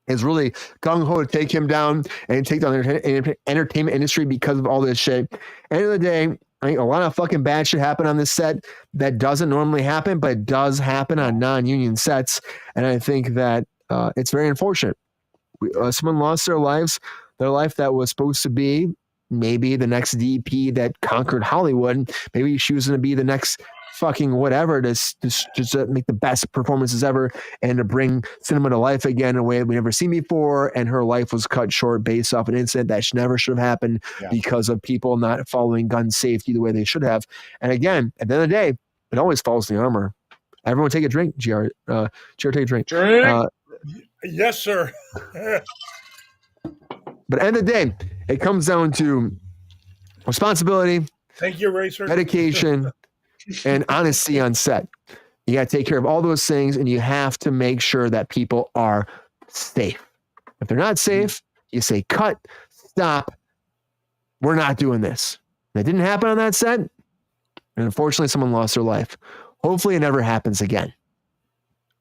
is really gung-ho to take him down and take down the entertainment industry because of all this shit. End of the day, I think a lot of fucking bad shit happened on this set that doesn't normally happen, but it does happen on non-union sets. And I think that it's very unfortunate. Someone lost their life that was supposed to be maybe the next DP that conquered Hollywood. Maybe she was going to be the next fucking whatever to make the best performances ever and to bring cinema to life again in a way that we've never seen before. And her life was cut short based off an incident that never should have happened because of people not following gun safety the way they should have. And again, at the end of the day, it always falls in the armor. Everyone take a drink, GR. GR, take a drink. Yes, sir. But at the end of the day, it comes down to responsibility, thank you, Racer, dedication, and honesty on set. You got to take care of all those things, and you have to make sure that people are safe. If they're not safe, you say, cut, stop. We're not doing this. That didn't happen on that set, and unfortunately, someone lost their life. Hopefully, it never happens again.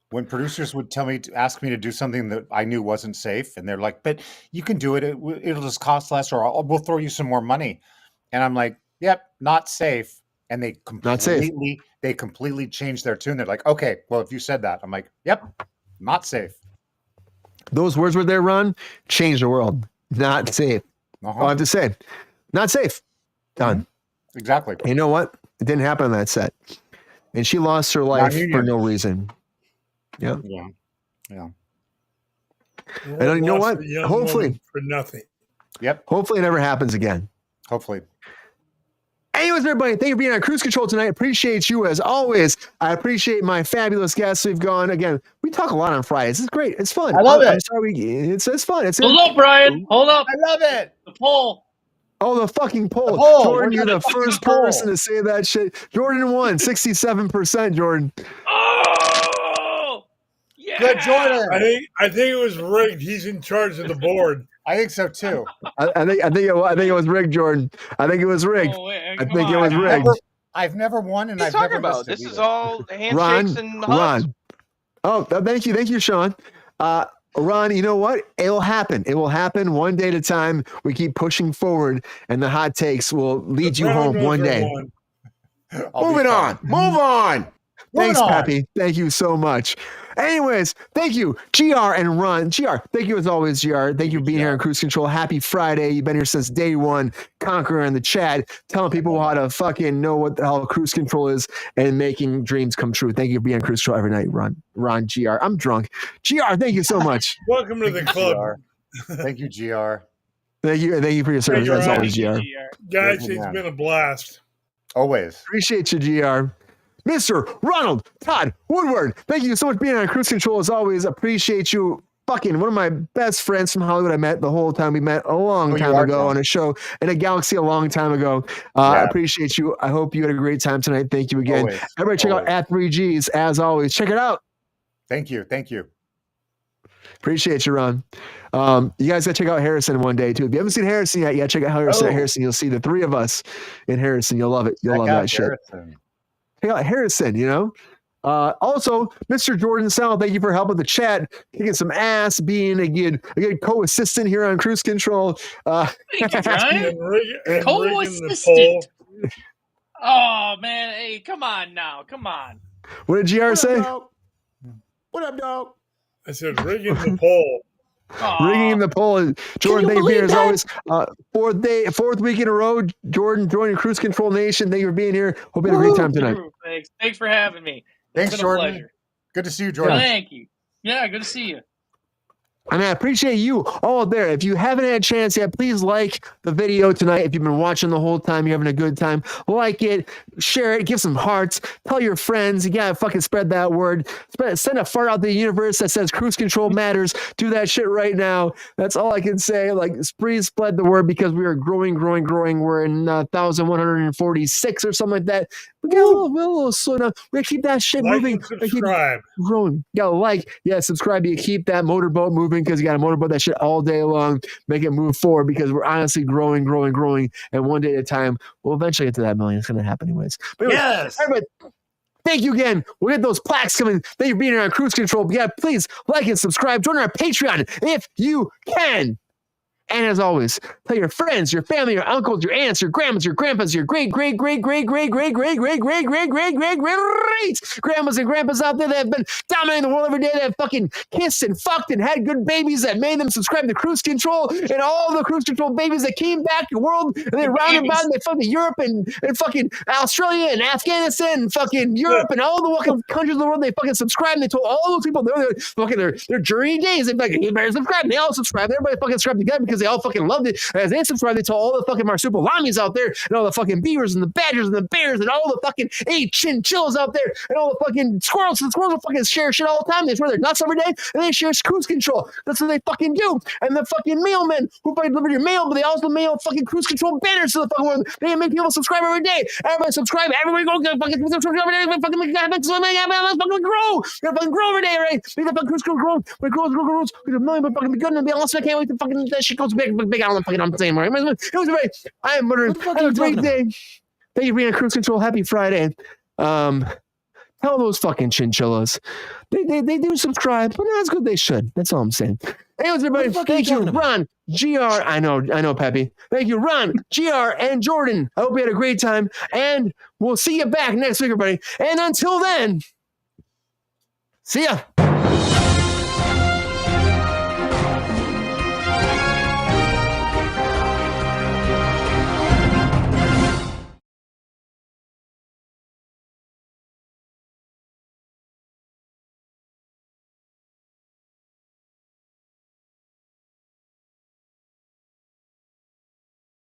When producers would ask me to do something that I knew wasn't safe, and they're like, but you can do it. It'll just cost less, or we'll throw you some more money. And I'm like, yep, not safe. And they completely changed their tune. They're like, okay, well, if you said that, I'm like, yep, not safe. Those words were there, Ron, changed the world. Not safe. All I have to say, not safe. Done. Exactly. And you know what? It didn't happen on that set. And she lost her life for no reason. Yeah. And you know what? Hopefully for nothing. Yep. Hopefully it never happens again. Hopefully. Anyways, everybody, thank you for being on Cruise Control tonight. Appreciate you as always. I appreciate my fabulous guests. We've gone again. We talk a lot on Fridays. It's great. It's fun. I love it. I'm sorry. It's fun. It's Hold up, Brian. Hold up. I love it. The poll. Oh, the fucking poll. The poll. Jordan, We're you're gonna the fucking first poll. person to say that shit. Jordan won 67%. Jordan. Oh, yeah. Good, Jordan. I think it was rigged. He's in charge of the board. I think so too. I think it was rigged, Jordan. I think it was rigged. Oh, wait, I come think it on was now. rigged. I've never won, and What are I've you talking never about? missed it This is either. all handshakes and hugs. Ron. Oh, thank you, Sean. Ron, you know what? It'll happen. It will happen one day at a time. We keep pushing forward, and the hot takes will lead you home one day. Moving on. Move on. Thanks, on. Pappy. Thank you so much. Anyways, thank you, GR and Ron. GR, thank you as always, GR. Thank you for being here on Cruise Control. Happy Friday. You've been here since day one, conquering the chat, telling people how to fucking know what the hell Cruise Control is and making dreams come true. Thank you for being on Cruise Control every night, Ron, GR. I'm drunk. GR, thank you so much. Welcome to the club. Thank you, GR. Thank you for your service as always, GR. Guys, it's been a blast. Always. Appreciate you, GR. Mr. Ronald Todd Woodward, thank you so much for being on Cruise Control as always. Appreciate you. Fucking one of my best friends from Hollywood I met the whole time. We met a long time ago on a show in a galaxy a long time ago. I appreciate you. I hope you had a great time tonight. Thank you again. Always. Everybody check out at 3Gs as always. Check it out. Thank you. Appreciate you, Ron. You guys got to check out Harrison one day too. If you haven't seen Harrison yet, check out Harrison. You'll see the three of us in Harrison. You'll love it. You'll love that shit. Check out Harrison, you know. Also, Mr. Jordan Sal, thank you for helping the chat, kicking some ass, being a good co-assistant here on Cruise Control. Thank you, Brian. And Co-assistant. Oh man, hey, come on now, come on. What did GR say? What up, dog? I said rigging the poll. Rigging the poll. Jordan, thank you for being here as always. Fourth week in a row. Jordan, joining Cruise Control Nation. Thank you for being here. Hope you had a great time tonight. Thanks for having me. Thanks, it's been Jordan. A pleasure. Good to see you, Jordan. Thank you. Yeah, good to see you. And I appreciate you all there. If you haven't had a chance yet, please like the video tonight. If you've been watching the whole time, you're having a good time, like it, share it, give some hearts, tell your friends. You gotta fucking spread that word. Send a fart out the universe that says Cruise Control matters. Do that shit right now. That's all I can say. Like, please spread the word because we are growing. We're in 1,146 or something like that. We got a little slow down. We're gonna keep that shit moving. Subscribe. Growing. Subscribe. You keep that motorboat moving because you got to motorboat that shit all day long. Make it move forward because we're honestly growing. And one day at a time, we'll eventually get to that million. It's going to happen anyways. But anyways, Yes. everybody, thank you again. We'll get those plaques coming. Thank you for being here on Cruise Control. Yeah, please like and subscribe. Join our Patreon if you can. And as always, tell your friends, your family, your uncles, your aunts, your grandmas, your grandpas, your great grandmas and grandpas out there that have been dominating the world every day, that have fucking kissed and fucked and had good babies that made them subscribe to Cruise Control, and all the Cruise Control babies that came back to the world and they rounded about and they fucking Europe and fucking Australia and Afghanistan and fucking Europe and all the fucking countries of the world. They fucking subscribed and they told all those people their journey days. They fucking, you better subscribe. And they all subscribed. Everybody fucking subscribed together because they all fucking loved it. As they subscribed, they told all the fucking marsupilami out there and all the fucking beavers and the badgers and the bears and all the fucking chinchillas out there and all the fucking squirrels. And squirrels will fucking share shit all the time. They swear they're nuts every day and they share Cruise Control. That's what they fucking do. And the fucking mailmen who fucking deliver your mail, but they also mail fucking Cruise Control banners to the fucking world. They make people subscribe every day. Everybody subscribe. Everybody go fucking subscribe every day. Fucking make that fucking grow. You gotta fucking grow every day, right? Make that fucking Cruise Control grow. When it grows. We get a million, but fucking be good and be awesome. I can't wait to fucking that shit goes big. I don't fucking I'm saying right. It was great. I am murdering. Have a great day. Thank you for being on Cruise Control. Happy Friday. Tell those fucking chinchillas. They do subscribe, but not as good they should. That's all I'm saying. Anyways, everybody, thank you, Ron, GR. I know, Peppy. Thank you, Ron, GR, and Jordan. I hope you had a great time, and we'll see you back next week, everybody. And until then, see ya.